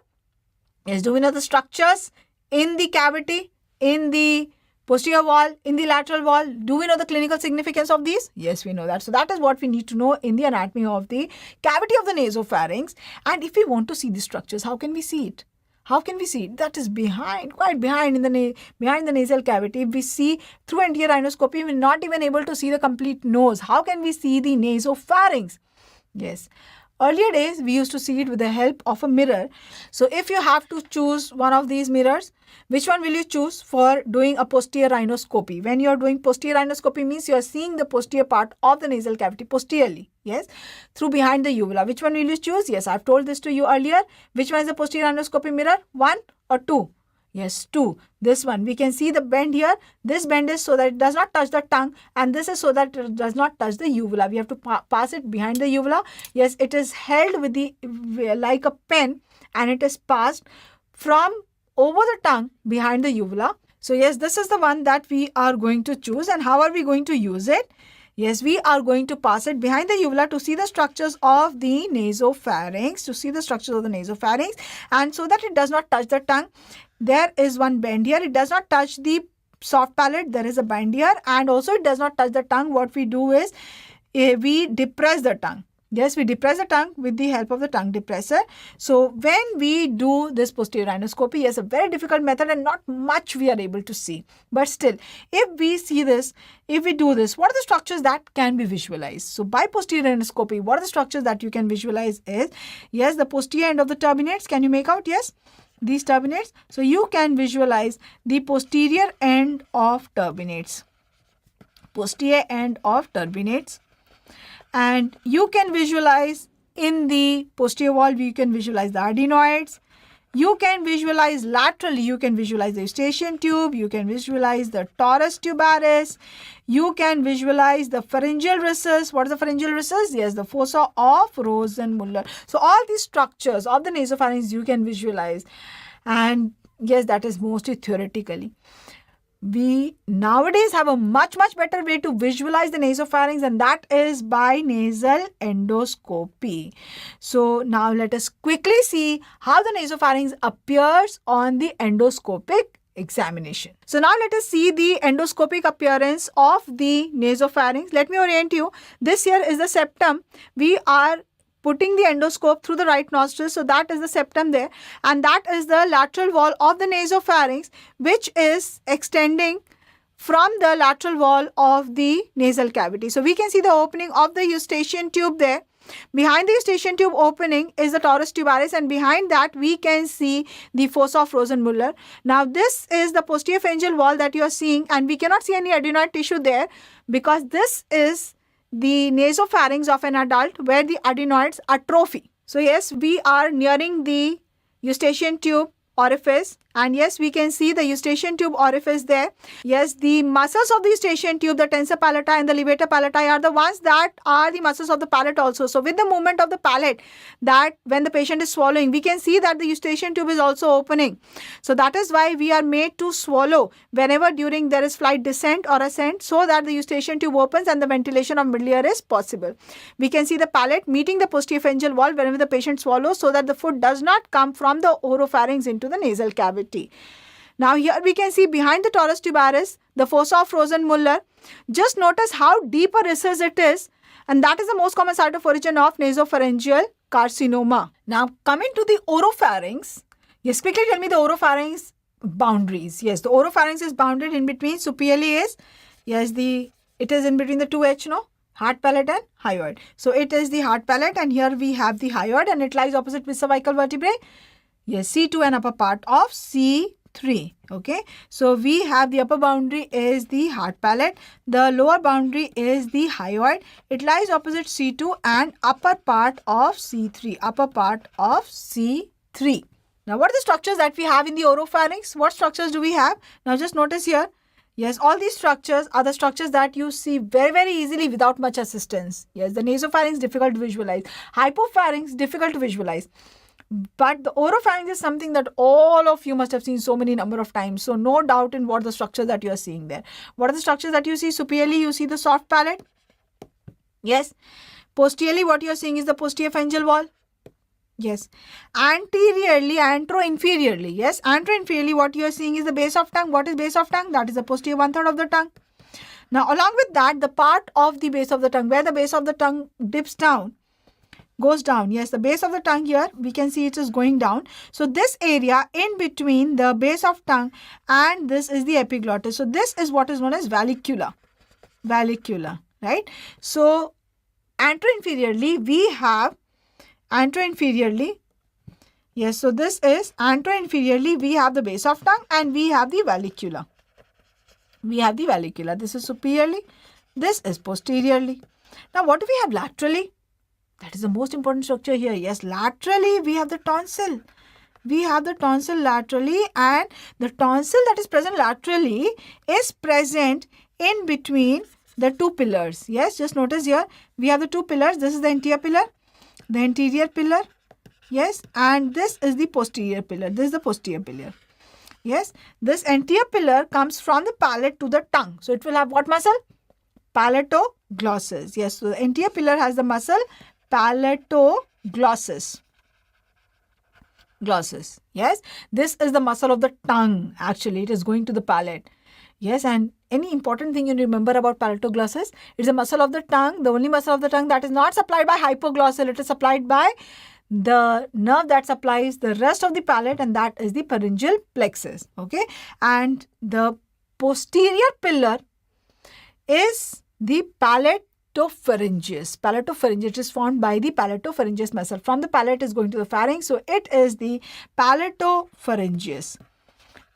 Yes, do we know the structures in the cavity, in the posterior wall, in the lateral wall? Do we know the clinical significance of these? Yes, we know that. So that is what we need to know in the anatomy of the cavity of the nasopharynx. And if we want to see the structures, how can we see it? How can we see it? That is behind, quite behind in the behind the nasal cavity. If we see through anterior rhinoscopy, we are not even able to see the complete nose. How can we see the nasopharynx? Yes. Earlier days, we used to see it with the help of a mirror. So if you have to choose one of these mirrors, which one will you choose for doing a posterior rhinoscopy? When you are doing posterior rhinoscopy means you are seeing the posterior part of the nasal cavity posteriorly. Yes, through behind the uvula. Which one will you choose? Yes, I have told this to you earlier. Which one is the posterior rhinoscopy mirror? 1 or 2? Yes, 2. This one, we can see the bend here. This bend is so that it does not touch the tongue, and this is so that it does not touch the uvula. We have to pass it behind the uvula. Yes, it is held with the like a pen, and it is passed from over the tongue behind the uvula. So yes, this is the one that we are going to choose. And how are we going to use it? Yes, we are going to pass it behind the uvula to see the structures of the nasopharynx, and so that it does not touch the tongue. There is one bend here. It does not touch the soft palate. There is a bend here, and also it does not touch the tongue. What we do is we depress the tongue. Yes, we depress the tongue with the help of the tongue depressor. So when we do this posterior rhinoscopy, yes, a very difficult method and not much we are able to see. But still, if we see this, if we do this, what are the structures that can be visualized? So by posterior rhinoscopy, what are the structures that you can visualize is, yes, the posterior end of the turbinates. Can you make out? Yes, these turbinates. So you can visualize the posterior end of turbinates. Posterior end of turbinates. And you can visualize in the posterior wall, you can visualize the adenoids. You can visualize laterally, you can visualize the eustachian tube, you can visualize the torus tubaris, you can visualize the pharyngeal recess. What is the pharyngeal recess? Yes, the fossa of Rosenmuller. So all these structures of the nasopharynx you can visualize. And yes, that is mostly theoretically. We nowadays have a much better way to visualize the nasopharynx, and that is by nasal endoscopy. So now let us quickly see how the nasopharynx appears on the endoscopic examination. So now let us see the endoscopic appearance of the nasopharynx. Let me orient you. This here is the septum. We are putting the endoscope through the right nostril, so that is the septum there, and that is the lateral wall of the nasopharynx, which is extending from the lateral wall of the nasal cavity. So we can see the opening of the eustachian tube there. Behind the eustachian tube opening is the torus tubaris, and behind that we can see the fossa of Rosenmuller. Now this is the posterior pharyngeal wall that you are seeing, and we cannot see any adenoid tissue there because this is the nasopharynx of an adult where the adenoids atrophy. So yes, we are nearing the eustachian tube orifice, and yes, we can see the eustachian tube orifice there. Yes, the muscles of the eustachian tube, the tensor palatii and the levator palatii, are the ones that are the muscles of the palate also. So with the movement of the palate, that when the patient is swallowing, we can see that the eustachian tube is also opening. So that is why we are made to swallow whenever during there is flight descent or ascent, so that the eustachian tube opens and the ventilation of middle ear is possible. We can see the palate meeting the posterior pharyngeal wall whenever the patient swallows, so that the food does not come from the oropharynx into the nasal cavity. Now here we can see behind the torus tubaris, the fossa of Rosenmuller. Just notice how deep a recess it is, and that is the most common site of origin of nasopharyngeal carcinoma. Now coming to the oropharynx, yes, quickly tell me the oropharynx boundaries. Yes, the oropharynx is bounded in between superiorly is, yes, it is in between the two H, no? Hard palate and hyoid. So it is the hard palate, and here we have the hyoid, and it lies opposite with cervical vertebrae. Yes, C2 and upper part of C3. Okay, so we have the upper boundary is the hard palate, the lower boundary is the hyoid. It lies opposite C2 and upper part of C3. Upper part of C3. Now, what are the structures that we have in the oropharynx? What structures do we have? Now, just notice here. Yes, all these structures are the structures that you see very easily without much assistance. Yes, the nasopharynx difficult to visualize. Hypopharynx difficult to visualize. But the oropharynx is something that all of you must have seen so many number of times. So no doubt in what the structure that you are seeing there. What are the structures that you see? Superiorly, you see the soft palate. Yes. Posteriorly, what you are seeing is the posterior pharyngeal wall. Yes. Anteriorly, anteroinferiorly. Yes. Anteroinferiorly, what you are seeing is the base of tongue. What is base of tongue? That is the posterior 1/3 of the tongue. Now, along with that, the part of the base of the tongue, where the base of the tongue dips down, goes down. Yes, the base of the tongue here, we can see it is going down. So this area in between the base of tongue and this is the epiglottis. So this is what is known as vallicula. Vallicula, right? So anteroinferiorly, we have anteroinferiorly. Yes, so this is anteroinferiorly, we have the base of tongue and we have the vallicula. We have the vallicula. This is superiorly. This is posteriorly. Now, what do we have laterally? That is the most important structure here. Yes, laterally we have the tonsil. We have the tonsil laterally, and the tonsil that is present laterally is present in between the two pillars. Yes, just notice here we have the two pillars. This is the anterior pillar. Yes, and this is the posterior pillar. This is the posterior pillar. Yes, this anterior pillar comes from the palate to the tongue. So it will have what muscle? Palatoglossus. Yes, so the anterior pillar has the muscle palatoglossus. Yes, this is the muscle of the tongue. Actually, it is going to the palate. Yes, and any important thing you remember about palatoglossus? It's a muscle of the tongue, the only muscle of the tongue that is not supplied by hypoglossal. It is supplied by the nerve that supplies the rest of the palate, and that is the pharyngeal plexus. Okay, and the posterior pillar is the palatopharyngeus. Palatopharyngeus is formed by the palatopharyngeus muscle. From the palate is going to the pharynx, so it is the palatopharyngeus.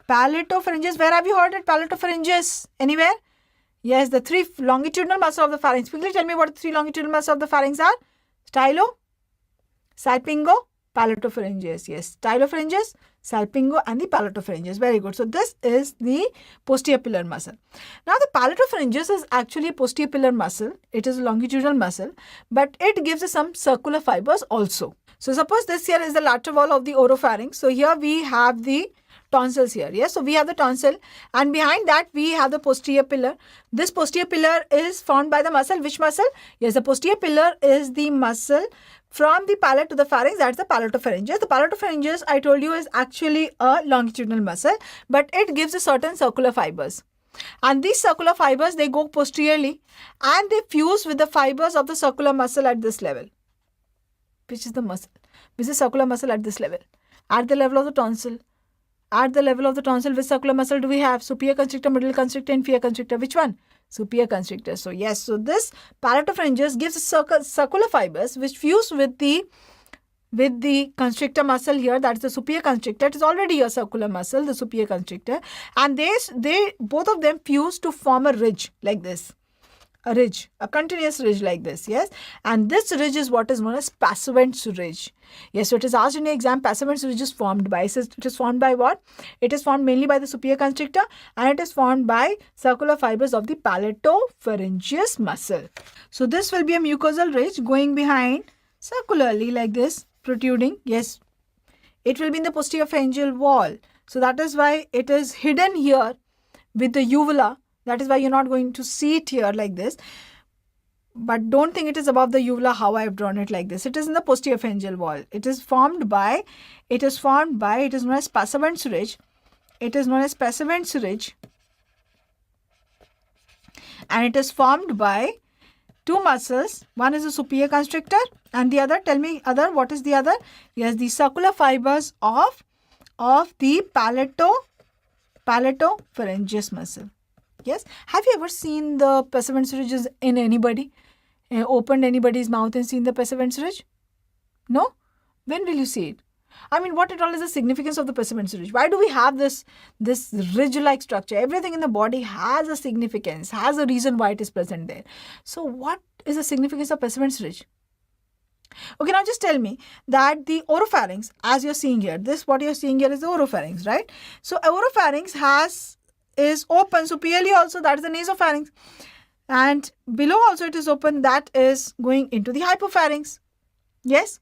Palatopharyngeus, where have you heard it? Palatopharyngeus, anywhere? Yes, the three longitudinal muscles of the pharynx. Quickly tell me what the three longitudinal muscles of the pharynx are. Stylo, salpingo, palatopharyngeus. Yes, stylopharyngeus, salpingo, and the palatopharyngeus. Very good. So this is the posterior pillar muscle. Now the palatopharyngeus is actually a posterior pillar muscle. It is a longitudinal muscle, but it gives us some circular fibers also. So suppose this here is the lateral wall of the oropharynx. So here we have the tonsils here. Yes, so we have the tonsil, and behind that we have the posterior pillar. This posterior pillar is formed by the muscle. Which muscle? Yes, the posterior pillar is the muscle from the palate to the pharynx. That's the palatopharyngeus. The palatopharyngeus, I told you, is actually a longitudinal muscle, but it gives a certain circular fibers. And these circular fibers, they go posteriorly and they fuse with the fibers of the circular muscle at this level. Which is the muscle? Which is circular muscle at this level? At the level of the tonsil. At the level of the tonsil, which circular muscle do we have? Superior constrictor, middle constrictor, inferior constrictor. Which one? Superior constrictor. So yes, so this palatopharyngeus gives circular fibers which fuse with the constrictor muscle here. That is the superior constrictor. It is already a circular muscle, the superior constrictor, and they both of them fuse to form a ridge like this. A ridge, a continuous ridge like this, yes. And this ridge is what is known as Passavant's ridge. Yes, so it is asked in the exam, Passavant's ridge is formed by, it is formed by what? It is formed mainly by the superior constrictor, and it is formed by circular fibers of the palatopharyngeus muscle. So this will be a mucosal ridge going behind circularly like this, protruding. Yes, it will be in the posterior pharyngeal wall. So that is why it is hidden here with the uvula. That is why you're not going to see it here like this. But don't think it is above the uvula how I have drawn it like this. It is in the posterior pharyngeal wall. It is known as Passavant's ridge. It is known as Passavant's ridge. And it is formed by two muscles. One is the superior constrictor and the other, tell me other, what is the other? Yes, the circular fibers of the palatopharyngeus muscle. Yes. Have you ever seen the Passavant's ridge in anybody? Opened anybody's mouth and seen the Passavant's ridge? No? When will you see it? I mean, what at all is the significance of the Passavant's ridge? Why do we have this ridge-like structure? Everything in the body has a significance, has a reason why it is present there. So what is the significance of Passavant's ridge? Okay, now just tell me that the oropharynx, as you're seeing here, what you're seeing here is the oropharynx, right? So oropharynx is open superiorly also, that is the nasopharynx, and below also it is open, that is going into the hypopharynx. Yes.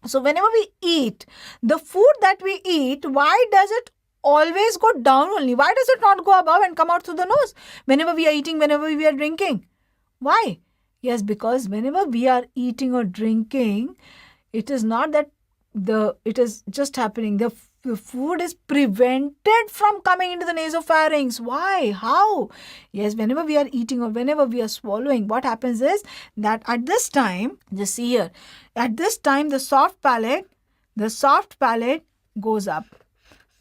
So whenever we eat, the food that we eat, why does it always go down only? Why does it not go above and come out through the nose? Whenever we are eating, whenever we are drinking. Why? Yes, because whenever we are eating or drinking, it is not that it is just happening. The food is prevented from coming into the nasopharynx. Why? How? Yes, whenever we are eating or whenever we are swallowing, what happens is that at this time, just see here, at this time the soft palate goes up.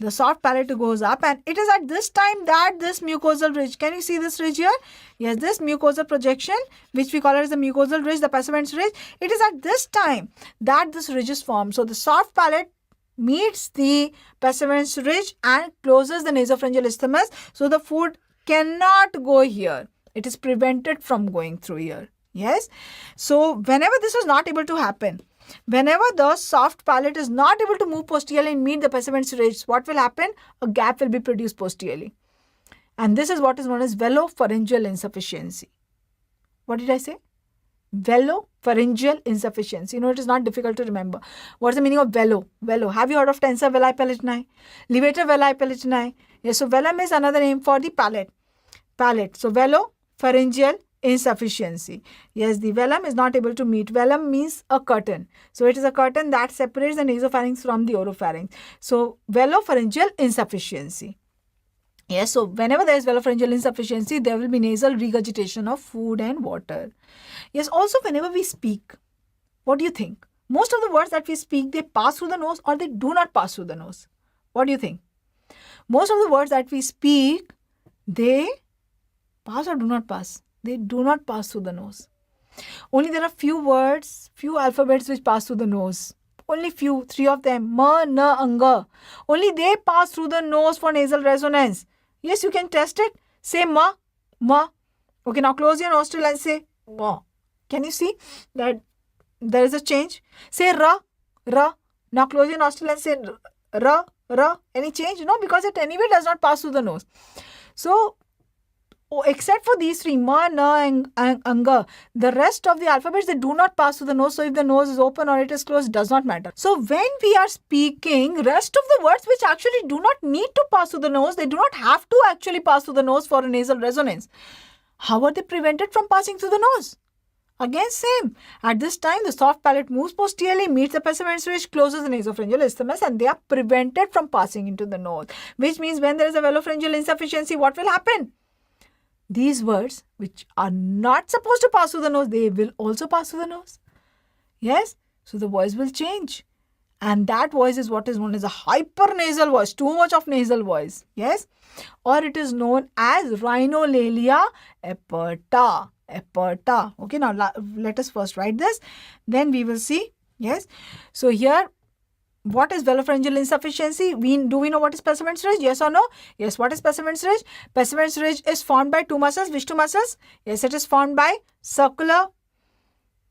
The soft palate goes up, and it is at this time that this mucosal ridge, can you see this ridge here? Yes, this mucosal projection, which we call it as the mucosal ridge, the Passavant's ridge, it is at this time that this ridge is formed. So the soft palate meets the Passavant's ridge and closes the nasopharyngeal isthmus. So the food cannot go here. It is prevented from going through here. Yes. So whenever this is not able to happen, whenever the soft palate is not able to move posteriorly and meet the Passavant's ridge, what will happen? A gap will be produced posteriorly. And this is what is known as velopharyngeal insufficiency. What did I say? Velopharyngeal insufficiency. You know, it is not difficult to remember. What is the meaning of velo? Velo. Have you heard of tensor veli palatini? Levator veli palatini? Yes, so velum is another name for the palate. So velopharyngeal insufficiency. Yes, the velum is not able to meet. Velum means a curtain. So it is a curtain that separates the nasopharynx from the oropharynx. So velopharyngeal insufficiency. Yes, so whenever there is velopharyngeal insufficiency, there will be nasal regurgitation of food and water. Yes, also whenever we speak, what do you think? Most of the words that we speak, they pass through the nose or they do not pass through the nose. What do you think? Most of the words that we speak, they pass or do not pass? They do not pass through the nose. Only there are few words, few alphabets which pass through the nose. Only few, 3 of them. Ma, na, anga. Only they pass through the nose for nasal resonance. Yes, you can test it. Say ma, ma. Okay, now close your nostril and say ma. Can you see that there is a change? Say ra, ra, Now close your nostril and say R, R. Any change? No, because it anyway does not pass through the nose. So, except for these three, ma, na, and anga, the rest of the alphabets, they do not pass through the nose. So, if the nose is open or it is closed, does not matter. So, when we are speaking, rest of the words which actually do not need to pass through the nose, they do not have to actually pass through the nose for a nasal resonance. How are they prevented from passing through the nose? Again, same. At this time, the soft palate moves posteriorly, meets the pessamentous ridge, closes the nasopharyngeal isthmus, and they are prevented from passing into the nose. Which means when there is a velopharyngeal insufficiency, what will happen? These words, which are not supposed to pass through the nose, they will also pass through the nose. Yes? So the voice will change. And that voice is what is known as a hypernasal voice, too much of nasal voice. Yes? Or it is known as rhinolalia aperta. Aperta. Okay, now let us first write this. Then we will see. Yes? So here, what is velopharyngeal insufficiency? Do we know what is pessamentous ridge? Yes or no? Yes, what is pessamentous ridge? Pessamentous ridge is formed by two muscles. Which two muscles? Yes, it is formed by circular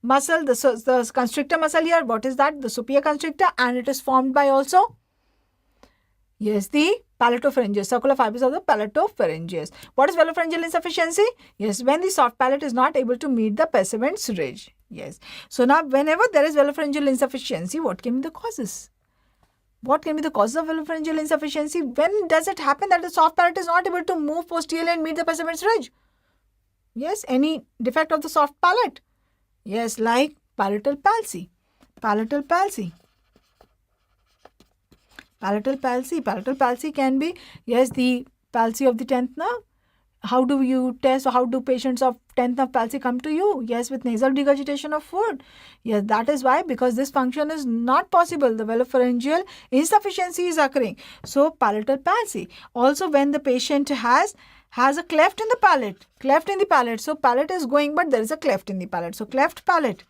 muscle, the constrictor muscle here. What is that? The superior constrictor. And it is formed by also, yes, the palatopharyngeus, circular fibers of the palatopharyngeus. What is velopharyngeal insufficiency? Yes, when the soft palate is not able to meet the pessamentous ridge. Yes. So now whenever there is velopharyngeal insufficiency, what can be the causes? What can be the causes of velopharyngeal insufficiency? When does it happen that the soft palate is not able to move posteriorly and meet the pessamentous ridge? Yes, any defect of the soft palate. Yes, like palatal palsy. Palatal palsy. Palatal palsy. Palatal palsy can be, yes, the palsy of the 10th nerve. How do you test, or how do patients of 10th nerve palsy come to you? Yes, with nasal regurgitation of food. Yes, that is why, because this function is not possible. The velopharyngeal insufficiency is occurring. So, palatal palsy. Also, when the patient has a cleft in the palate. Cleft in the palate. So, palate is going, but there is a cleft in the palate. So, cleft palate.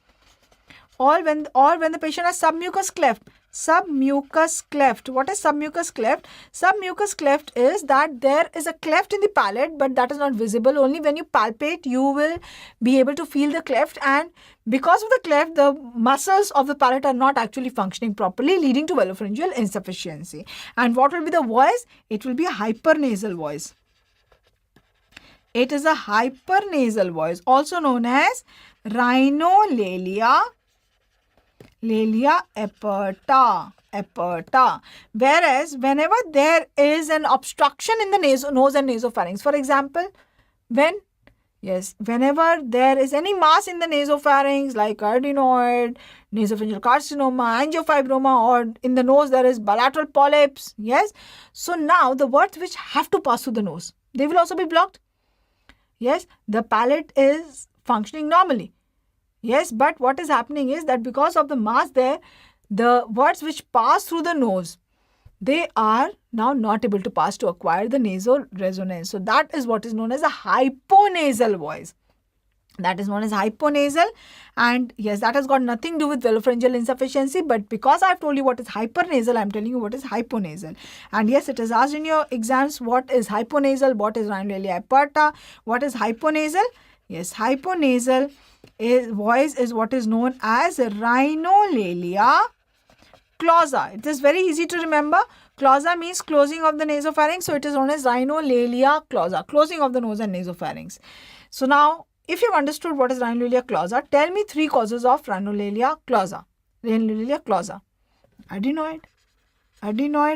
Or when the patient has submucous cleft. Submucous cleft. What is submucous cleft? Submucous cleft is that there is a cleft in the palate, but that is not visible. Only when you palpate, you will be able to feel the cleft, and because of the cleft, the muscles of the palate are not actually functioning properly, leading to velopharyngeal insufficiency. And what will be the voice? It will be a hypernasal voice. It is a hypernasal voice, also known as rhinolalia aperta. Whereas whenever there is an obstruction in the nose and nasopharynx, for example, whenever there is any mass in the nasopharynx like adenoid, nasopharyngeal carcinoma, angiofibroma, or in the nose there is bilateral polyps, yes, so now the words which have to pass through the nose, they will also be blocked. Yes, the palate is functioning normally. Yes, but what is happening is that because of the mass there, the words which pass through the nose, they are now not able to pass to acquire the nasal resonance. So that is what is known as a hyponasal voice. That is known as hyponasal, and yes, that has got nothing to do with velopharyngeal insufficiency, but because I have told you what is hypernasal, I am telling you what is hyponasal. And yes, it is asked in your exams, what is hyponasal, what is rhinolalia aperta, what is hyponasal? Yes, hyponasal voice is what is known as rhinolalia clausa. It is very easy to remember. Clausa means closing of the nasopharynx, so it is known as rhinolalia clausa, closing of the nose and nasopharynx. So now, if you have understood what is rhinolalia clausa, tell me three causes of rhinolalia clausa. Rhinolalia clausa. Adenoid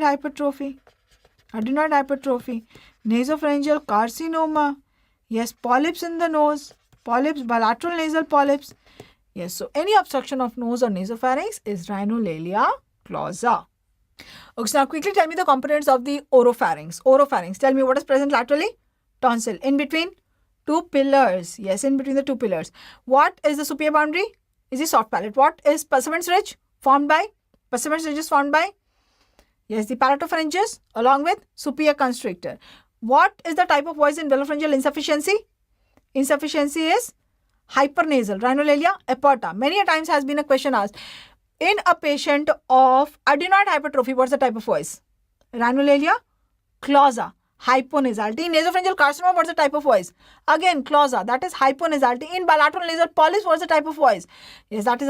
hypertrophy, nasopharyngeal carcinoma, yes, polyps in the nose, polyps, bilateral nasal polyps. Yes, so any obstruction of nose or nasopharynx is rhinolalia clausa. Okay, so now quickly tell me the components of the oropharynx. Oropharynx, tell me what is present laterally? Tonsil. In between? Two pillars. Yes, in between the two pillars. What is the superior boundary? Is the soft palate. What is pessamentous ridge? Pessamentous ridge is formed by? Yes, the palatopharyngeus along with superior constrictor. What is the type of voice in velopharyngeal insufficiency? Insufficiency is hypernasal, rhinolalia aperta. Many a times has been a question asked. In a patient of adenoid hypertrophy, what's the type of voice? Rhinolalia clausa. hyponasality. In nasopharyngeal carcinoma, what's the type of voice? Again, clausa, that is hyponasality. In bilateral nasal polyps, what's the type of voice? Yes, that is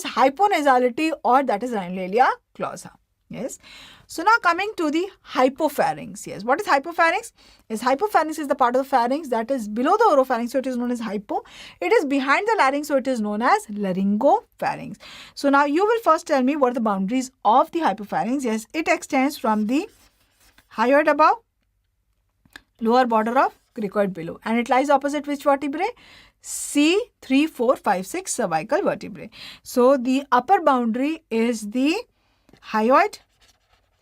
hyponasality, or that is rhinolalia clausa. Yes. So now coming to the hypopharynx. Yes, what is hypopharynx? Yes, hypopharynx is the part of the pharynx that is below the oropharynx, so it is known as hypo. It is behind the larynx, so it is known as laryngopharynx. So now you will first tell me what are the boundaries of the hypopharynx. Yes, it extends from the hyoid above, lower border of cricoid below, and it lies opposite which vertebrae? C3, 4, 5, 6 cervical vertebrae. So the upper boundary is the hyoid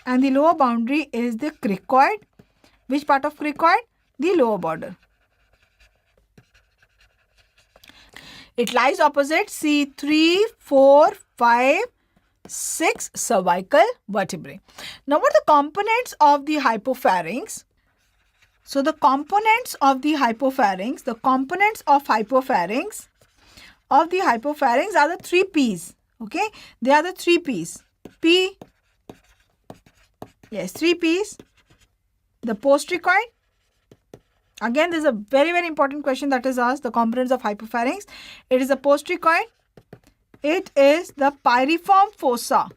and the lower boundary is the cricoid. Which part of cricoid? The lower border. It lies opposite C3, 4, 5, 6 cervical vertebrae. Now what are the components of the hypopharynx? So the components of the hypopharynx, are the 3 P's. Okay, they are the 3 P's. P, yes, 3 P's. The postricoid. Again, this is a very, very important question that is asked, the components of hypopharynx. It is the postricoid. It is the pyriform fossa.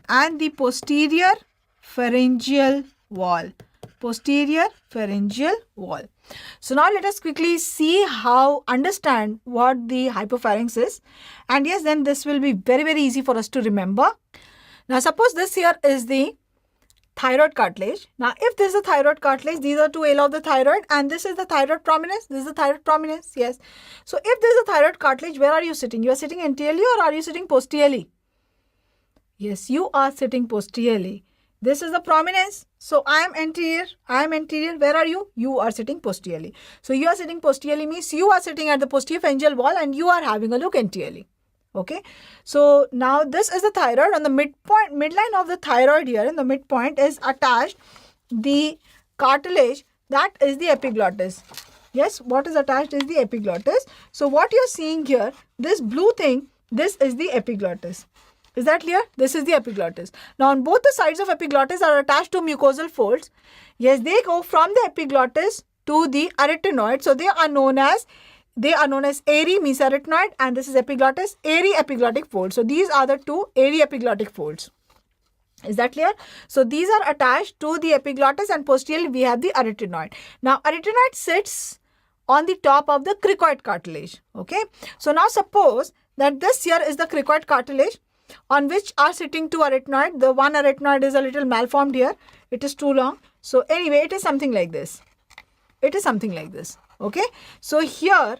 And the posterior pharyngeal wall. So now let us quickly understand what the hypopharynx is. And yes, then this will be very, very easy for us to remember. Now suppose this here is the thyroid cartilage. Now if this is the thyroid cartilage, these are 2 ala of the thyroid, and this is the thyroid prominence. Yes. So if this is a thyroid cartilage, where are you sitting? You are sitting anteriorly or are you sitting posteriorly? Yes, you are sitting posteriorly. This is the prominence. So I am anterior. Where are you? You are sitting posteriorly. So you are sitting posteriorly means you are sitting at the posterior pharyngeal wall and you are having a look anteriorly. Okay. So now this is the thyroid. On the midline of the thyroid here, in the midpoint is attached the cartilage, that is the epiglottis. Yes, what is attached is the epiglottis. So what you are seeing here, this blue thing, this is the epiglottis. Is that clear? This is the epiglottis. Now on both the sides of epiglottis are attached to mucosal folds. Yes, they go from the epiglottis to the arytenoid. So they are known as airy means arytenoid, and this is epiglottis, airy epiglottic folds. So these are the 2 airy epiglottic folds. Is that clear? So these are attached to the epiglottis, and posteriorly we have the arytenoid. Now arytenoid sits on the top of the cricoid cartilage. Okay. So now suppose that this here is the cricoid cartilage on which are sitting 2 arytenoid. The one arytenoid is a little malformed here. It is too long. So anyway, it is something like this. Okay. So here,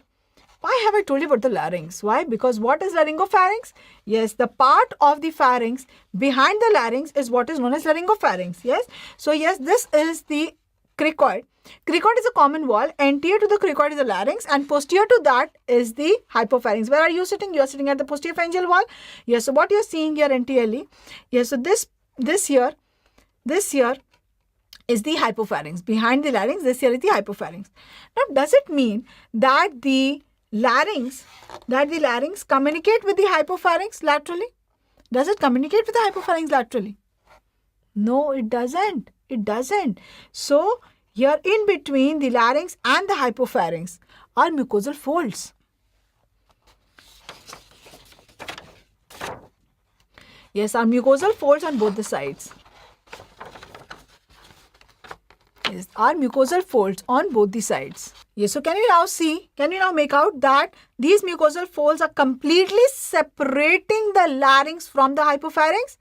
why have I told you about the larynx? Why? Because what is laryngopharynx? Yes, the part of the pharynx behind the larynx is what is known as laryngopharynx. Yes. So yes, this is the cricoid. Cricoid is a common wall. Anterior to the cricoid is the larynx, and posterior to that is the hypopharynx. Where are you sitting? You are sitting at the posterior pharyngeal wall. Yes. So what you are seeing here anteriorly. Yes. So this here is the hypopharynx. Behind the larynx, this here is the hypopharynx. Now, does it mean that the larynx communicate with the hypopharynx laterally? Does it communicate with the hypopharynx laterally? No, it doesn't. So here in between the larynx and the hypopharynx are mucosal folds. Yes, are mucosal folds on both the sides. Yes, are mucosal folds on both the sides. Yes, so can you now make out that these mucosal folds are completely separating the larynx from the hypopharynx?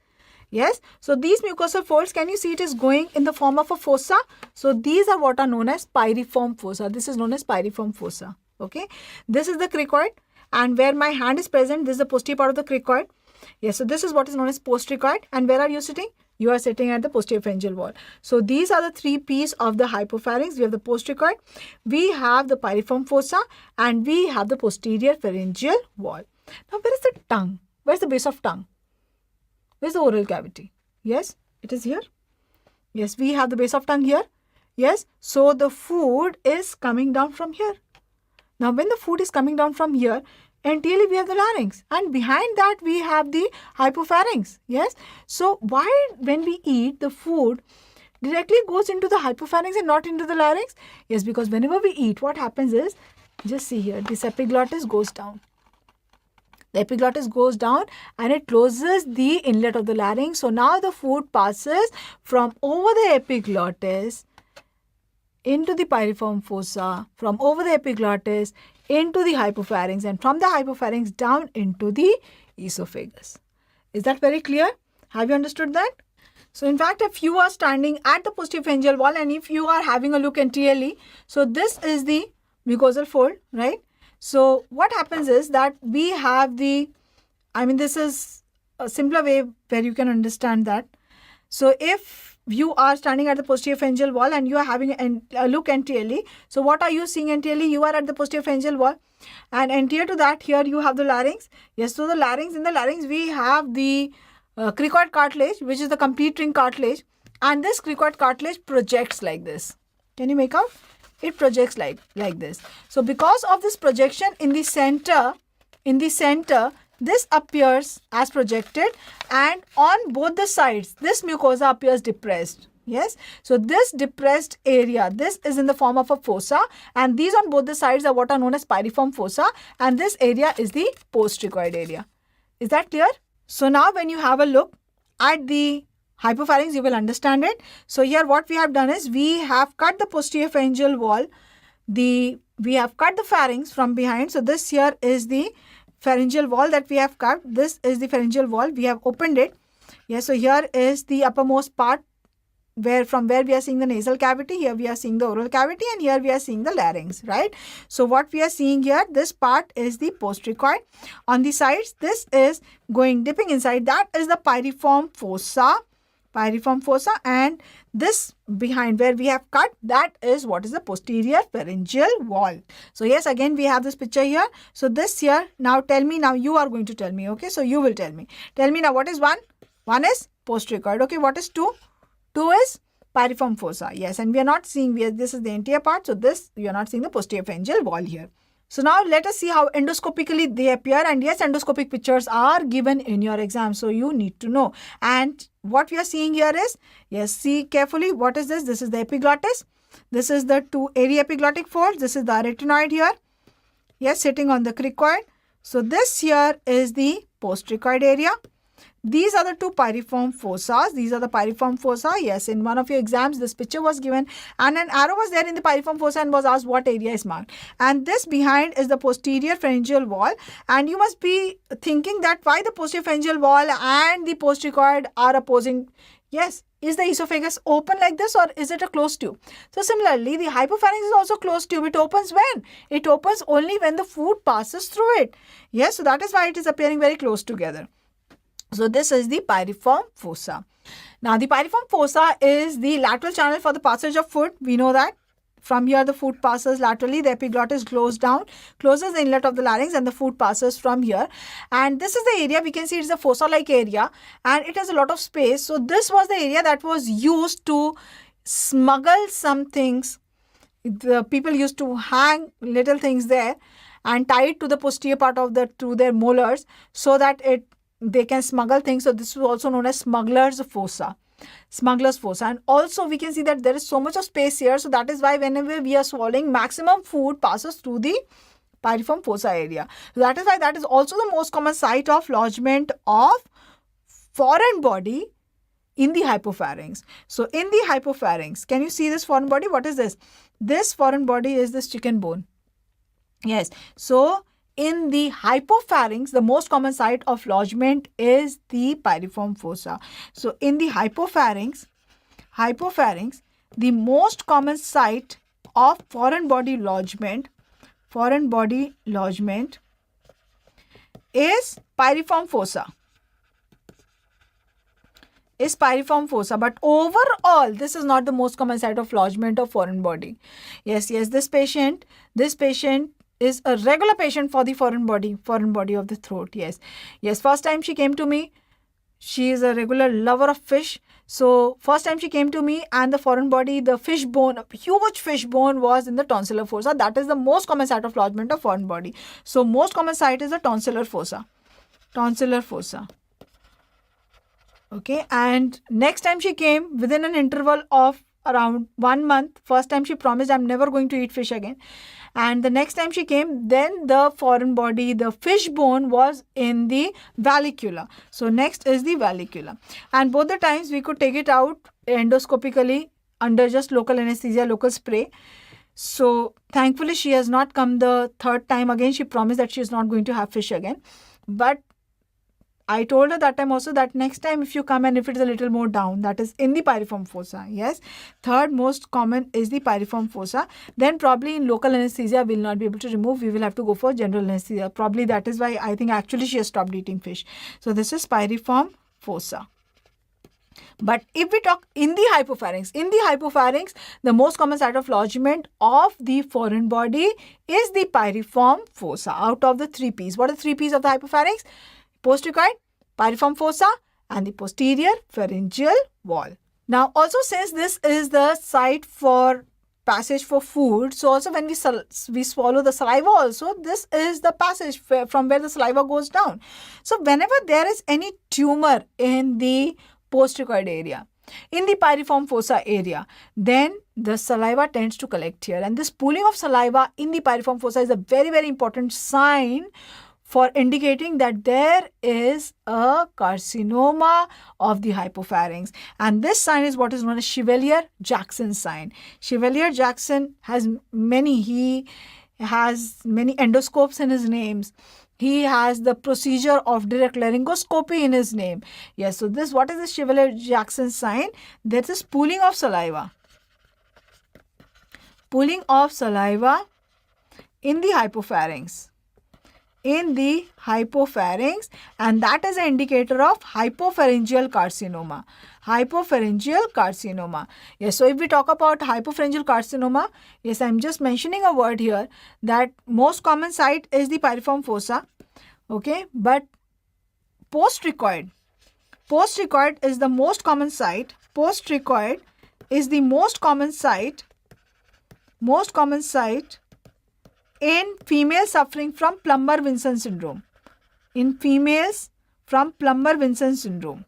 Yes, so these mucosal folds, can you see it is going in the form of a fossa? So these are what are known as pyriform fossa. This is known as pyriform fossa. Okay, this is the cricoid, and where my hand is present, this is the posterior part of the cricoid. Yes, so this is what is known as postricoid, and where are you sitting? You are sitting at the posterior pharyngeal wall. So these are the 3 P's of the hypopharynx. We have the postricoid, we have the pyriform fossa, and we have the posterior pharyngeal wall. Now where is the tongue? Where is the base of tongue? Where is the oral cavity? Yes, it is here. Yes, we have the base of tongue here. Yes, so the food is coming down from here. Now when the food is coming down from here, anteriorly we have the larynx, and behind that we have the hypopharynx. Yes. So why when we eat, the food directly goes into the hypopharynx and not into the larynx? Yes, because whenever we eat, what happens is, just see here, this epiglottis goes down. The epiglottis goes down and it closes the inlet of the larynx. So now the food passes from over the epiglottis into the piriform fossa, from over the epiglottis into the hypopharynx, and from the hypopharynx down into the esophagus. Is that very clear? Have you understood that? So in fact, if you are standing at the posterior pharyngeal wall and if you are having a look anteriorly, so this is the mucosal fold, right? So what happens is that we have the, this is a simpler way where you can understand that. So if you are standing at the posterior pharyngeal wall and you are having a look anteriorly, so what are you seeing anteriorly? You are at the posterior pharyngeal wall, and anterior to that, here you have the larynx. Yes, so the larynx, in the larynx we have the cricoid cartilage, which is the complete ring cartilage, and this cricoid cartilage projects like this. Can you make out? It projects like this. So because of this projection in the center, this appears as projected, and on both the sides, this mucosa appears depressed. Yes. So this depressed area, this is in the form of a fossa, and these on both the sides are what are known as piriform fossa, and this area is the postcricoid area. Is that clear? So now when you have a look at the hypopharynx, you will understand it. So here what we have done is, we have cut the posterior pharyngeal wall. We have cut the pharynx from behind. So this here is the pharyngeal wall that we have cut. This is the pharyngeal wall. We have opened it. Yes, so here is the uppermost part from where we are seeing the nasal cavity. Here we are seeing the oral cavity, and here we are seeing the larynx, right? So what we are seeing here, this part is the postcricoid. On the sides, this is dipping inside. That is the piriform fossa. And this behind where we have cut, that is what is the posterior pharyngeal wall. So yes, again we have this picture here. So this here, now tell me, now you are going to tell me, okay? So you will tell me. Tell me now, what is 1? 1 is postcricoid. Okay, what is 2? 2 is piriform fossa. Yes, and we are not seeing, this is the anterior part. So this, you are not seeing the posterior pharyngeal wall here. So now let us see how endoscopically they appear. And yes, endoscopic pictures are given in your exam, so you need to know. And what we are seeing here is, yes, see carefully, what is this? This is the epiglottis. This is the 2 aryepiglottic folds. This is the arytenoid here. Yes, sitting on the cricoid. So this here is the postcricoid area. These are the 2 piriform fossas. These are the piriform fossa. Yes, in one of your exams, this picture was given and an arrow was there in the piriform fossa and was asked what area is marked. And this behind is the posterior pharyngeal wall. And you must be thinking that why the posterior pharyngeal wall and the postcricoid are opposing. Yes, is the esophagus open like this, or is it a closed tube? So similarly, the hypopharynx is also closed tube. It opens when? It opens only when the food passes through it. Yes, so that is why it is appearing very close together. So this is the piriform fossa. Now the piriform fossa is the lateral channel for the passage of food. We know that. From here the food passes laterally, the epiglottis closes the inlet of the larynx, and the food passes from here. And this is the area, we can see it's a fossa-like area, and it has a lot of space. So this was the area that was used to smuggle some things. The people used to hang little things there and tie it to the posterior part of to their molars, so that they can smuggle things. So this is also known as smuggler's fossa. And also we can see that there is so much of space here. So that is why whenever we are swallowing, maximum food passes through the piriform fossa area. So that is why that is also the most common site of lodgement of foreign body in the hypopharynx. So in the hypopharynx, can you see this foreign body? What is this? This foreign body is this chicken bone. Yes. So in the hypopharynx, the most common site of lodgement is the piriform fossa. So in the hypopharynx, the most common site of foreign body lodgement is piriform fossa. But overall, this is not the most common site of lodgement of foreign body. Yes, this patient is a regular patient for the foreign body of the throat. Yes, first time she came to me, She is a regular lover of fish. So first time she came to me, and the foreign body, the fish bone, a huge fish bone was in the tonsillar fossa. That is the most common site of lodgement of foreign body. So most common site is the tonsillar fossa. Tonsillar fossa. Okay, and next time she came within an interval of around 1 month. First time she promised, I'm never going to eat fish again. And the next time she came, then the foreign body, the fish bone was in the vallicula. So next is the vallicula. And both the times we could take it out endoscopically under just local anesthesia, local spray. So thankfully she has not come the third time again. She promised that she is not going to have fish again. But I told her that time also that next time if you come and if it is a little more down, that is in the piriform fossa. Yes. Third most common is the piriform fossa. Then probably in local anesthesia we will not be able to remove. We will have to go for general anesthesia. Probably that is why I think actually she has stopped eating fish. So this is piriform fossa. But if we talk in the hypopharynx, the most common site of lodgement of the foreign body is the piriform fossa. Out of the 3 P's. What are the 3 P's of the hypopharynx? Postricoid, piriform fossa, and the posterior pharyngeal wall. Now also, since this is the site for passage for food, so also when we swallow the saliva also, this is the passage from where the saliva goes down. So whenever there is any tumor in the postricoid area, in the piriform fossa area, then the saliva tends to collect here, and this pooling of saliva in the piriform fossa is a very, very important sign for indicating that there is a carcinoma of the hypopharynx. And this sign is what is known as Chevalier-Jackson sign. Chevalier-Jackson has he has many endoscopes in his names. He has the procedure of direct laryngoscopy in his name. Yes, so this, what is the Chevalier-Jackson sign? There is pooling of saliva. Pooling of saliva in the hypopharynx. In the hypopharynx, and that is an indicator of hypopharyngeal carcinoma. Hypopharyngeal carcinoma. Yes, so if we talk about hypopharyngeal carcinoma, yes, I am just mentioning a word here that most common site is the piriform fossa. Okay, but postricoid is the most common site. Postricoid is the most common site in females suffering from Plummer-Vinson syndrome. In females from Plummer-Vinson syndrome.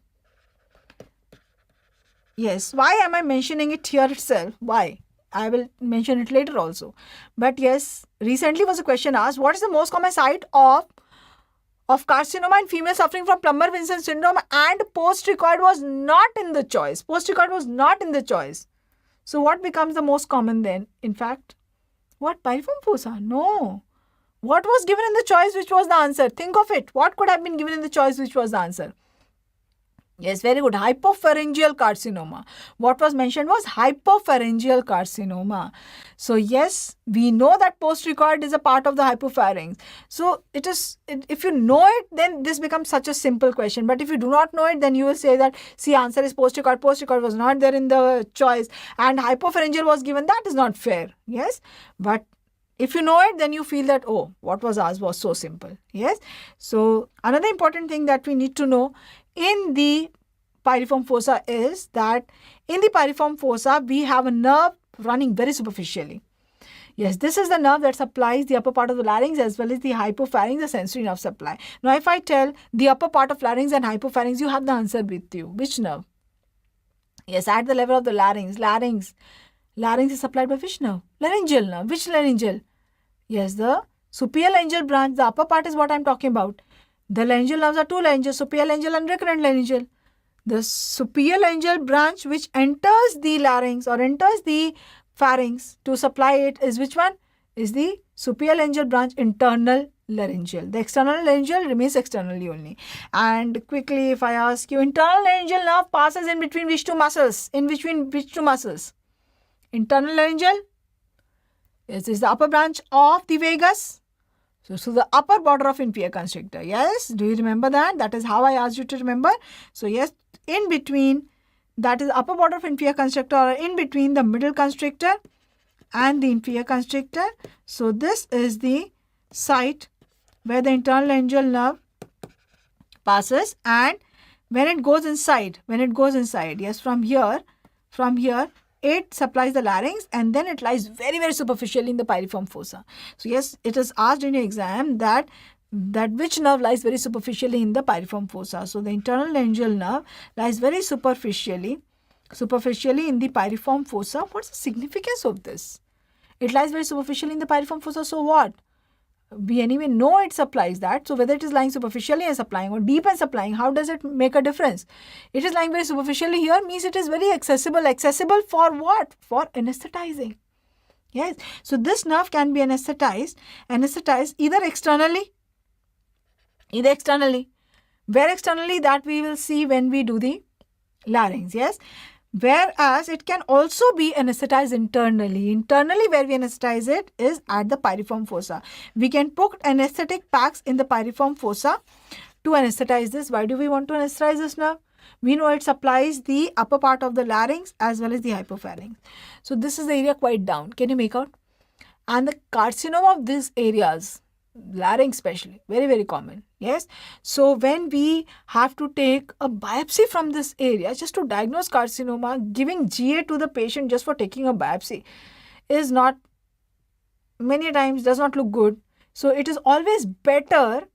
Yes, why am I mentioning it here itself? Why? I will mention it later also. But yes, recently was a question asked, what is the most common site of carcinoma in females suffering from Plummer-Vinson syndrome, and postricoid was not in the choice. Postricoid was not in the choice. So what becomes the most common then? In fact, what? Piriform fossa? No. What was given in the choice which was the answer? Think of it. What could have been given in the choice which was the answer? Yes, very good. Hypopharyngeal carcinoma. What was mentioned was hypopharyngeal carcinoma. So yes, we know that postricoid is a part of the hypopharynx. So it is, if you know it, then this becomes such a simple question. But if you do not know it, then you will say that, see, answer is postricoid. Postricoid was not there in the choice and hypopharyngeal was given. That is not fair. Yes, but if you know it, then you feel that, oh, what was asked was so simple. Yes. So another important thing that we need to know in the piriform fossa is that in the piriform fossa, we have a nerve running very superficially. Yes, this is the nerve that supplies the upper part of the larynx as well as the hypopharynx, the sensory nerve supply. Now, if I tell the upper part of larynx and hypopharynx, you have the answer with you. Which nerve? Yes, at the level of the larynx. Larynx is supplied by which nerve? Laryngeal nerve. Which laryngeal? Yes, the superior laryngeal branch. The upper part is what I am talking about. The laryngeal nerves are 2 laryngeal, superior laryngeal and recurrent laryngeal. The superior laryngeal branch which enters the larynx or enters the pharynx to supply it is which one? Is the superior laryngeal branch, internal laryngeal. The external laryngeal remains externally only. And quickly, if I ask you, internal laryngeal nerve passes in between which 2 muscles? In between which 2 muscles? Internal laryngeal. Yes, this is the upper branch of the vagus. So the upper border of inferior constrictor. Yes, do you remember that? That is how I asked you to remember. So yes, in between, that is the upper border of inferior constrictor, or in between the middle constrictor and the inferior constrictor. So this is the site where the internal laryngeal nerve passes, and when it goes inside, yes, from here, it supplies the larynx and then it lies very, very superficially in the piriform fossa. So yes, it is asked in your exam that which nerve lies very superficially in the piriform fossa. So the internal laryngeal nerve lies very superficially in the piriform fossa. What's the significance of this? It lies very superficially in the piriform fossa. So what? We anyway know it supplies that. So whether it is lying superficially and supplying or deep and supplying, how does it make a difference? It is lying very superficially here means it is very accessible. Accessible for what? For anesthetizing. Yes. So this nerve can be anesthetized either externally. Where externally, that we will see when we do the larynx. Yes. Whereas it can also be anesthetized internally. Internally, where we anesthetize it is at the piriform fossa. We can put anesthetic packs in the piriform fossa to anesthetize this. Why do we want to anesthetize this nerve? We know it supplies the upper part of the larynx as well as the hypopharynx. So this is the area quite down. Can you make out? And the carcinoma of these areas, larynx especially, very, very common. Yes. So when we have to take a biopsy from this area just to diagnose carcinoma, giving GA to the patient just for taking a biopsy is not, many times does not look good. So it is always better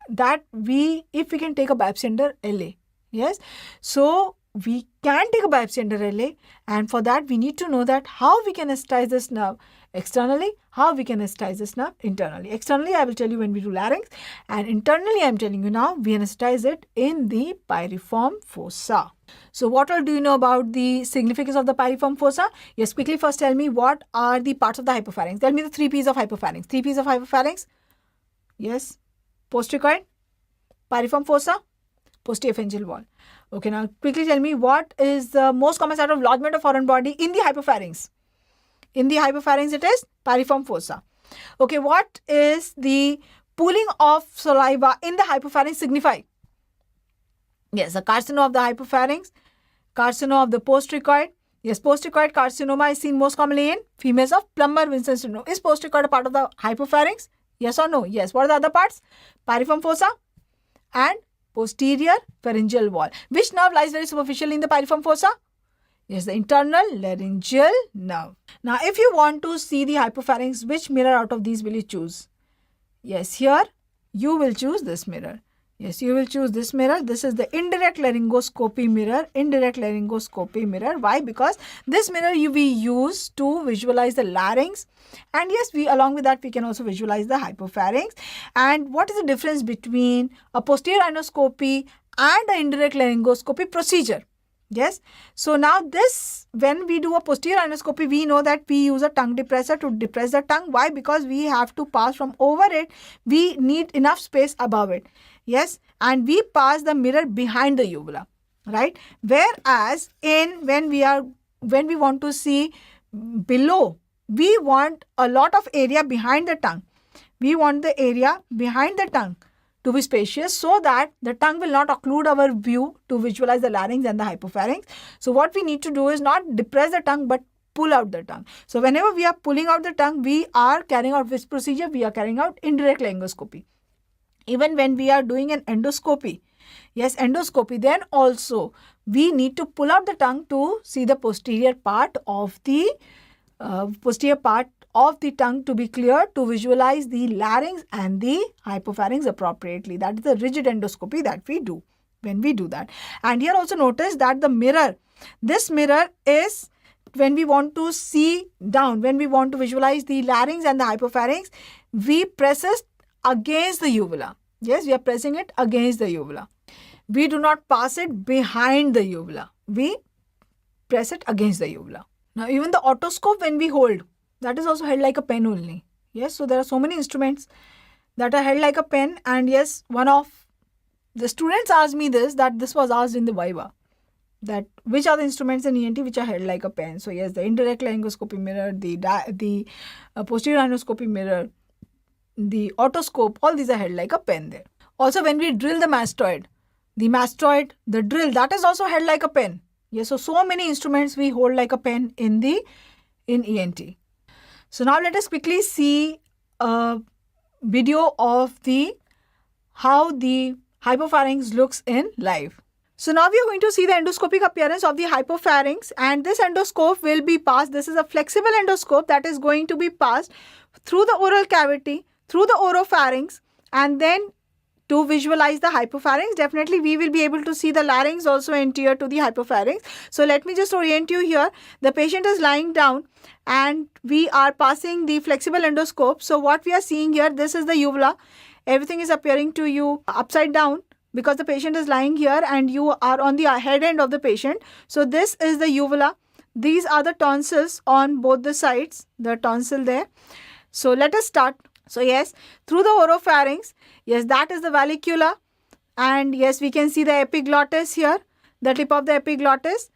that if we can take a biopsy under LA. Yes. So we can take a biopsy under LA, and for that we need to know that how we can anesthetize this nerve externally, how we can anesthetize this nerve internally. Externally, I will tell you when we do larynx, and internally I am telling you now we anesthetize it in the piriform fossa. So what all do you know about the significance of the piriform fossa? Yes, quickly first tell me what are the parts of the hypopharynx. Tell me the 3 P's of hypopharynx. 3 P's of hypopharynx. Yes, posterior, piriform fossa, posterior pharyngeal wall. Okay, now quickly tell me what is the most common site of lodgement of foreign body in the hypopharynx. In the hypopharynx, it is piriform fossa. Okay, what is the pooling of saliva in the hypopharynx signify? Yes, a carcinoma of the hypopharynx, carcinoma of the postricoid. Yes, postricoid carcinoma is seen most commonly in females of Plummer-Vinson syndrome. Is postricoid a part of the hypopharynx? Yes or no? Yes. What are the other parts? Piriform fossa and posterior pharyngeal wall. Which nerve lies very superficially in the piriform fossa? Yes, the internal laryngeal nerve. Now, if you want to see the hypopharynx, which mirror out of these will you choose? Yes, here you will choose this mirror. Yes, you will choose this mirror. This is the indirect laryngoscopy mirror. Why? Because this mirror we use to visualize the larynx. And yes, along with that, we can also visualize the hypopharynx. And what is the difference between a posterior rhinoscopy and an indirect laryngoscopy procedure? Yes. So now when we do a posterior rhinoscopy, we know that we use a tongue depressor to depress the tongue. Why? Because we have to pass from over it. We need enough space above it. Yes. And we pass the mirror behind the uvula. Right. Whereas when we want to see below, we want a lot of area behind the tongue. We want the area behind the tongue to be spacious so that the tongue will not occlude our view to visualize the larynx and the hypopharynx. So what we need to do is not depress the tongue but pull out the tongue. So whenever we are pulling out the tongue, we are carrying out which procedure? We are carrying out indirect laryngoscopy. Even when we are doing an endoscopy, yes, endoscopy, then also we need to pull out the tongue to see the posterior part of the tongue to be clear, to visualize the larynx and the hypopharynx appropriately. That is the rigid endoscopy that we do when we do that. And here also notice that this mirror is when we want to see down, when we want to visualize the larynx and the hypopharynx, we press it against the uvula. Yes, we are pressing it against the uvula. We do not pass it behind the uvula. We press it against the uvula. Now, even the otoscope when we hold, that is also held like a pen only. Yes, so there are so many instruments that are held like a pen. And yes, one of the students asked me that this was asked in the Viva, that which are the instruments in ENT which are held like a pen. So yes, the indirect laryngoscopy mirror, the posterior rhinoscopy mirror, the otoscope, all these are held like a pen there. Also, when we drill the mastoid, the drill, that is also held like a pen. Yes, so many instruments we hold like a pen in ENT. So now let us quickly see a video of how the hypopharynx looks in live. So now we are going to see the endoscopic appearance of the hypopharynx, and this endoscope will be passed. This is a flexible endoscope that is going to be passed through the oral cavity, through the oropharynx, and then to visualize the hypopharynx, definitely we will be able to see the larynx also anterior to the hypopharynx. So let me just orient you here. The patient is lying down and we are passing the flexible endoscope. So what we are seeing here, this is the uvula. Everything is appearing to you upside down because the patient is lying here and you are on the head end of the patient. So this is the uvula. These are the tonsils on both the sides, the tonsil there. So let us start. So yes, through the oropharynx, yes, that is the vallicula. And yes, we can see the epiglottis here, the tip of the epiglottis.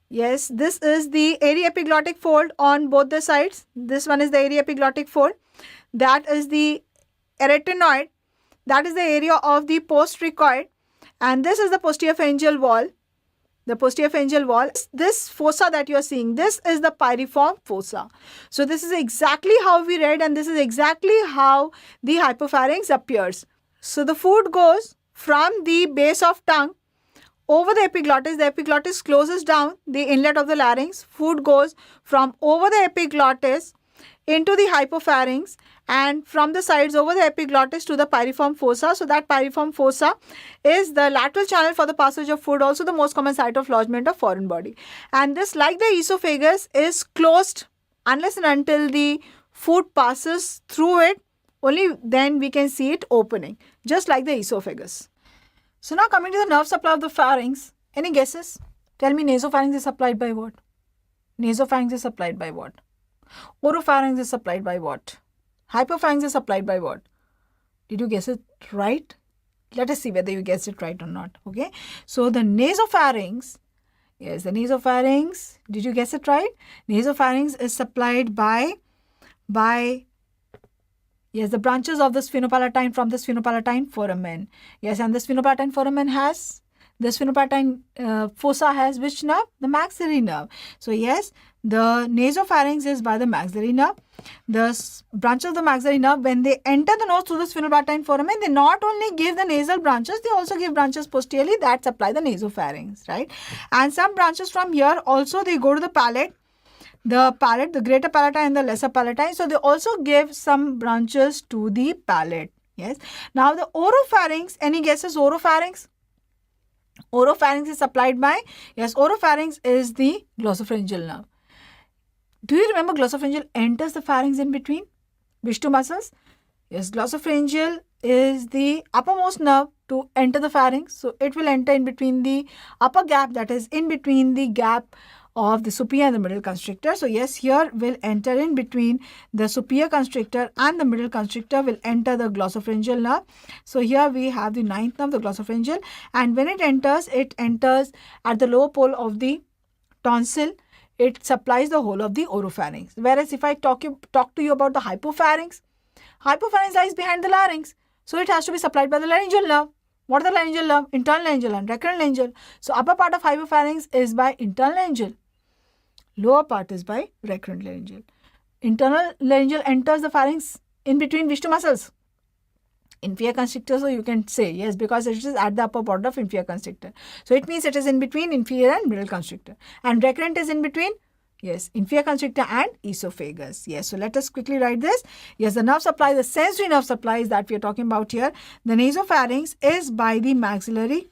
Yes, this is the aryepiglottic fold on both the sides. This one is the aryepiglottic fold. That is the arytenoid. That is the area of the postcricoid. And this is the posterior pharyngeal wall. The posterior pharyngeal wall. This fossa that you are seeing, this is the pyriform fossa. So this is exactly how we read, and this is exactly how the hypopharynx appears. So the food goes from the base of tongue over the epiglottis. The epiglottis closes down the inlet of the larynx. Food goes from over the epiglottis into the hypopharynx, and from the sides over the epiglottis to the pyriform fossa. So that pyriform fossa is the lateral channel for the passage of food, also the most common site of lodgement of foreign body. And this, like the esophagus, is closed unless and until the food passes through it. Only then we can see it opening, just like the esophagus. So now coming to the nerve supply of the pharynx. Any guesses? Tell me, nasopharynx is supplied by what? Nasopharynx is supplied by what? Oropharynx is supplied by what? Hypopharynx is supplied by what? Did you guess it right? Let us see whether you guessed it right or not. Okay. So the nasopharynx, yes, the nasopharynx, did you guess it right? Nasopharynx is supplied by yes, the branches of the sphenopalatine from the sphenopalatine foramen. Yes, and the sphenopalatine foramen has, the sphenopalatine fossa has which nerve? The maxillary nerve. So yes, the nasopharynx is by the maxillary nerve. The branches of the maxillary nerve, when they enter the nose through the sphenopalatine foramen, they not only give the nasal branches, they also give branches posteriorly that supply the nasopharynx, right? And some branches from here also they go to the palate. The palate, the greater palatine and the lesser palatine. So they also give some branches to the palate. Yes. Now the oropharynx, any guesses? Oropharynx? Oropharynx is supplied by, yes, oropharynx is the glossopharyngeal nerve. Do you remember glossopharyngeal enters the pharynx in between which two muscles? Yes, glossopharyngeal is the uppermost nerve to enter the pharynx. So it will enter in between the upper gap, that is in between the gap of the superior and the middle constrictor. So yes, here will enter in between the superior constrictor and the middle constrictor will enter the glossopharyngeal nerve. So here we have the ninth nerve, the glossopharyngeal, and when it enters at the lower pole of the tonsil. It supplies the whole of the oropharynx. Whereas if I talk to you about the hypopharynx, hypopharynx lies behind the larynx. So it has to be supplied by the laryngeal nerve. What are the laryngeal nerve? Internal laryngeal and recurrent laryngeal. So upper part of hypopharynx is by internal laryngeal. Lower part is by recurrent laryngeal. Internal laryngeal enters the pharynx in between which two muscles? Inferior constrictor, so you can say yes, because it is at the upper part of inferior constrictor. So it means it is in between inferior and middle constrictor. And recurrent is in between, yes, inferior constrictor and esophagus. Yes, so let us quickly write this. Yes, the nerve supply, the sensory nerve supplies that we are talking about here. The nasopharynx is by the maxillary.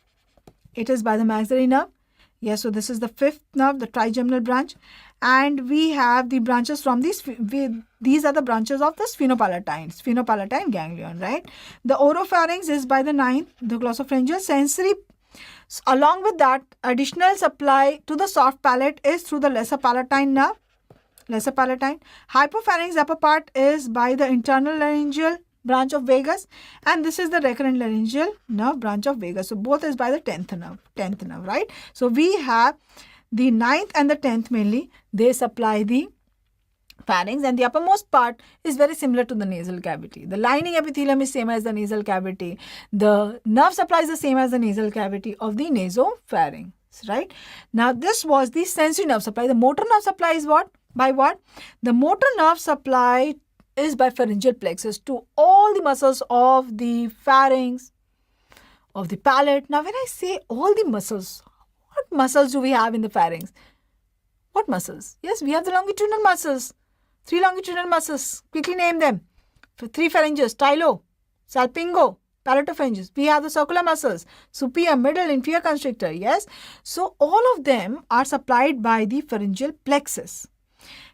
It is by the maxillary nerve. Yes, so this is the fifth nerve, the trigeminal branch. And we have the branches from these are the branches of the sphenopalatine ganglion, right? The oropharynx is by the ninth, the glossopharyngeal. Sensory, along with that, additional supply to the soft palate is through the lesser palatine nerve, lesser palatine. Hypopharynx upper part is by the internal laryngeal branch of vagus, and this is the recurrent laryngeal nerve branch of vagus. So both is by the 10th nerve, right? So we have the 9th and the 10th mainly, they supply the pharynx, and the uppermost part is very similar to the nasal cavity. The lining epithelium is same as the nasal cavity. The nerve supply is the same as the nasal cavity of the nasopharynx, right? Now this was the sensory nerve supply. The motor nerve supply is what? By what? The motor nerve supply is by pharyngeal plexus to all the muscles of the pharynx, of the palate. Now, when I say all the muscles, what muscles do we have in the pharynx? What muscles? Yes, we have the longitudinal muscles. 3 longitudinal muscles. Quickly name them. For 3 pharynges, stylo, salpingo, palatopharyngeus. We have the circular muscles, superior, middle, inferior constrictor. Yes. So all of them are supplied by the pharyngeal plexus.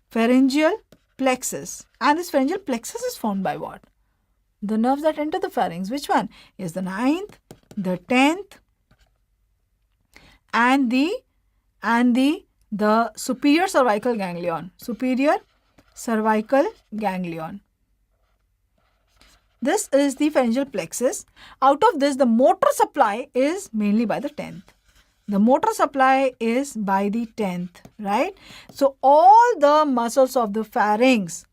Pharyngeal plexus. And this pharyngeal plexus is formed by what? The nerves that enter the pharynx. Which one? Is the 9th, the 10th, and the superior cervical ganglion. Superior cervical ganglion. This is the pharyngeal plexus. Out of this, the motor supply is mainly by the 10th. The motor supply is by the 10th, right? So, all the muscles of the pharynx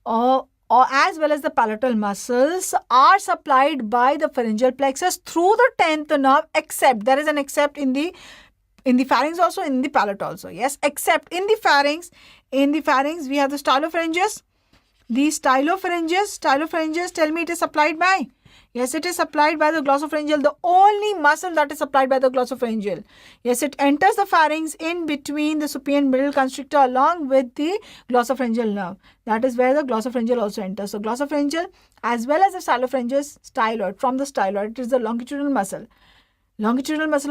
or as well as the palatal muscles are supplied by the pharyngeal plexus through the 10th nerve, except there is an except in the pharynx also, in the palate also. Yes, except in the pharynx we have the stylopharyngeus. The stylopharyngeus, tell me, it is supplied by? Yes, it is supplied by the glossopharyngeal, the only muscle that is supplied by the glossopharyngeal. Yes, it enters the pharynx in between the superior and middle constrictor along with the glossopharyngeal nerve. That is where the glossopharyngeal also enters. So, glossopharyngeal as well as the stylopharyngeus, styloid, from the styloid, it is the longitudinal muscle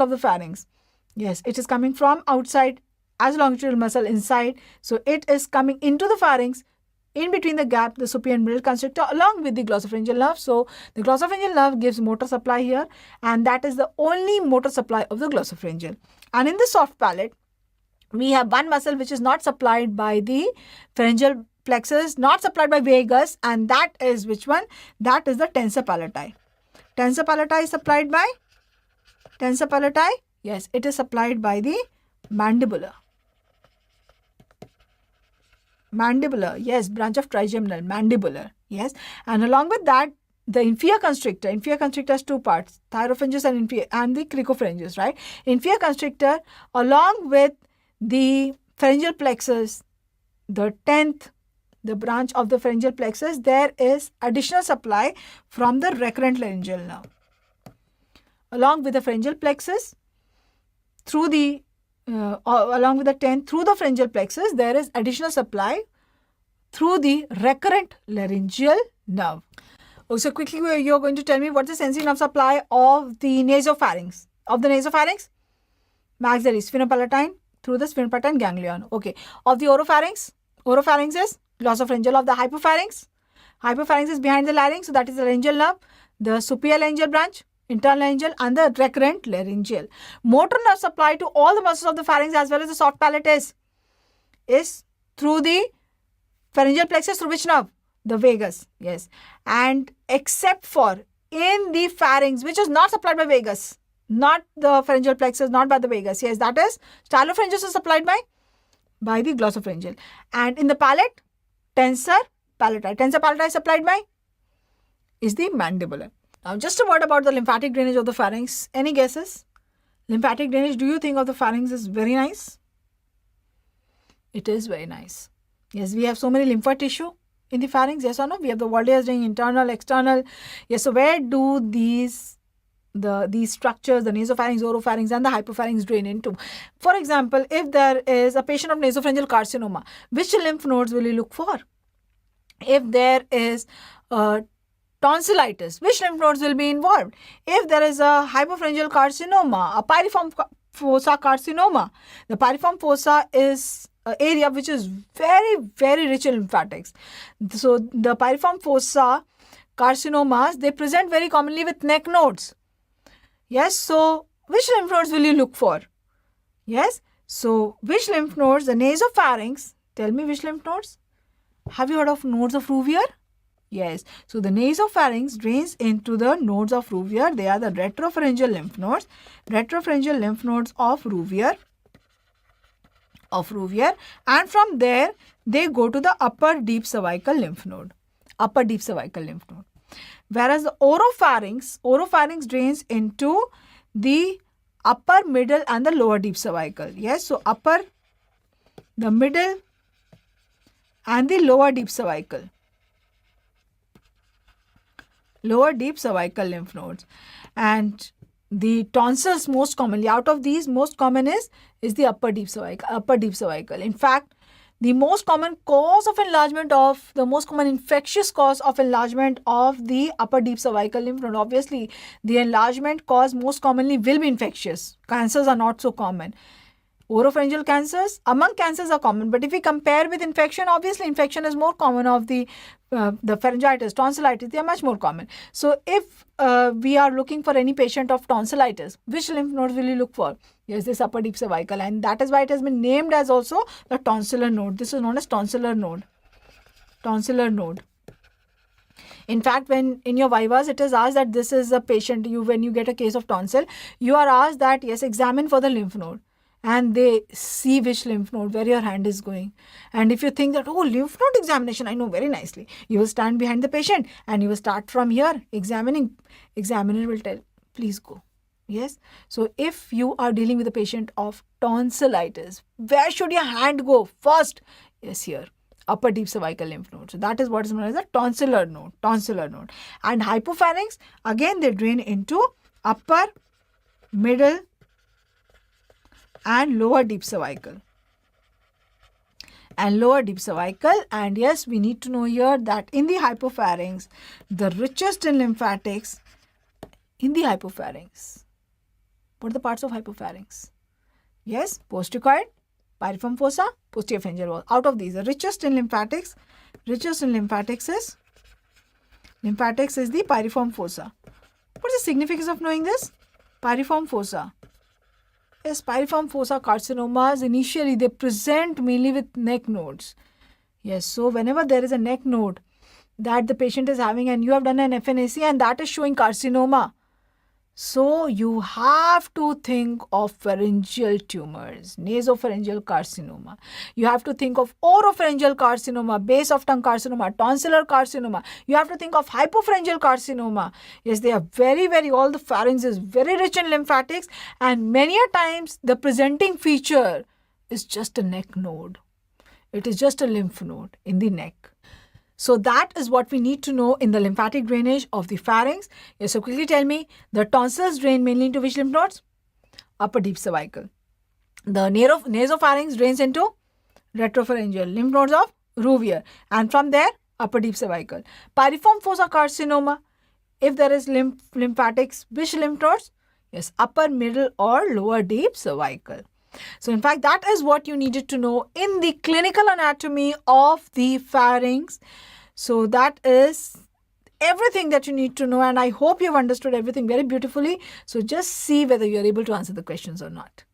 of the pharynx. Yes, it is coming from outside as longitudinal muscle inside. So, it is coming into the pharynx. In between the gap, the superior and middle constrictor along with the glossopharyngeal nerve. So, the glossopharyngeal nerve gives motor supply here, and that is the only motor supply of the glossopharyngeal. And in the soft palate, we have one muscle which is not supplied by the pharyngeal plexus, not supplied by vagus, and that is which one? That is the tensor palati. Tensor palati is supplied by? Tensor palati? Yes, it is supplied by the mandibular. Mandibular, yes, branch of trigeminal, mandibular, yes. And along with that, the inferior constrictor has 2 parts, thyropharyngeus and the cricopharyngeus, right? Inferior constrictor along with the pharyngeal plexus, the 10th, the branch of the pharyngeal plexus, there is additional supply from the recurrent laryngeal nerve. Along with the pharyngeal plexus, through the along with the 10th, through the pharyngeal plexus, there is additional supply through the recurrent laryngeal nerve. So quickly, you are going to tell me what is the sensory nerve supply of the nasopharynx. Of the nasopharynx, maxillary, sphenopalatine, through the sphenopalatine ganglion. Okay. Of the oropharynx, oropharynx is glossopharyngeal. Of the hypopharynx is behind the larynx, so that is the laryngeal nerve, the superior laryngeal branch, internal laryngeal, and the recurrent laryngeal. Motor nerve supply to all the muscles of the pharynx as well as the soft palate is through the pharyngeal plexus, through which nerve? The vagus, yes. And except for in the pharynx, which is not supplied by vagus, not the pharyngeal plexus, not by the vagus, yes, that is stylopharyngeus is supplied by the glossopharyngeal. And in the palate, tensor palati. Tensor palati is supplied by? Is the mandibular. Now, just a word about the lymphatic drainage of the pharynx. Any guesses? Lymphatic drainage, do you think of the pharynx is very nice? It is very nice. Yes, we have so many lymph tissue in the pharynx, yes or no? We have the Walde's ring, internal, external. Yes, so where do these structures, the nasopharynx, oropharynx and the hypopharynx drain into? For example, if there is a patient of nasopharyngeal carcinoma, which lymph nodes will you look for? If there is tonsillitis, which lymph nodes will be involved? If there is a hypopharyngeal carcinoma, a pyriform fossa carcinoma, the pyriform fossa is an area which is very, very rich in lymphatics. So, the pyriform fossa carcinomas, they present very commonly with neck nodes. Yes, so which lymph nodes will you look for? Yes, so which lymph nodes? The nasopharynx, tell me which lymph nodes? Have you heard of nodes of Rouvier? Yes, so the nasopharynx drains into the nodes of Rouvier. They are the retropharyngeal lymph nodes. Retropharyngeal lymph nodes of Rouvier. And from there, they go to the upper deep cervical lymph node. Whereas the oropharynx drains into the upper, middle and the lower deep cervical. Yes, so upper, the middle and the lower deep cervical lymph nodes. And the tonsils most commonly, out of these, most common is the upper deep cervical. In fact, the most common cause of enlargement of, the most common infectious cause of enlargement of the upper deep cervical lymph node, obviously the enlargement cause most commonly will be infectious. Cancers are not so common. Oropharyngeal cancers, among cancers are common, but if we compare with infection, obviously infection is more common of the pharyngitis, tonsillitis, they are much more common. So if we are looking for any patient of tonsillitis, which lymph nodes will you look for? Yes, this upper deep cervical, and that is why it has been named as also the tonsillar node. This is known as tonsillar node. Tonsillar node. In fact, when in your vivas it is asked that this is a patient, when you get a case of tonsil, you are asked that yes, examine for the lymph node. And they see which lymph node, where your hand is going. And if you think that, oh, lymph node examination, I know very nicely, you will stand behind the patient and you will start from here examining. Examiner will tell, please go. Yes. So if you are dealing with a patient of tonsillitis, where should your hand go first? Yes, here, upper deep cervical lymph node. So that is what is known as a tonsillar node. Tonsillar node. And hypopharynx, again, they drain into upper, middle, and lower deep cervical. And lower deep cervical. And yes, we need to know here that in the hypopharynx, the richest in lymphatics in the hypopharynx. What are the parts of hypopharynx? Yes, postericoid, piriform fossa, posterior pharyngeal wall. Out of these, the richest in lymphatics is the piriform fossa. What is the significance of knowing this? Piriform fossa. Yes, piriform fossa carcinomas, initially they present mainly with neck nodes. Yes, so whenever there is a neck node that the patient is having and you have done an FNAC and that is showing carcinoma, so you have to think of pharyngeal tumors, nasopharyngeal carcinoma. You have to think of oropharyngeal carcinoma, base of tongue carcinoma, tonsillar carcinoma. You have to think of hypopharyngeal carcinoma. Yes, they are very, all the pharynx is very rich in lymphatics, and many a times the presenting feature is just a neck node. It is just a lymph node in the neck. So that is what we need to know in the lymphatic drainage of the pharynx. Yes, so quickly tell me, the tonsils drain mainly into which lymph nodes? Upper deep cervical. The nasopharynx drains into retropharyngeal, lymph nodes of Rouvier, and from there upper deep cervical. Piriform fossa carcinoma, if there is lymphatics, which lymph nodes? Yes, upper, middle or lower deep cervical. So in fact, that is what you needed to know in the clinical anatomy of the pharynx. So that is everything that you need to know, and I hope you have understood everything very beautifully. So just see whether you are able to answer the questions or not.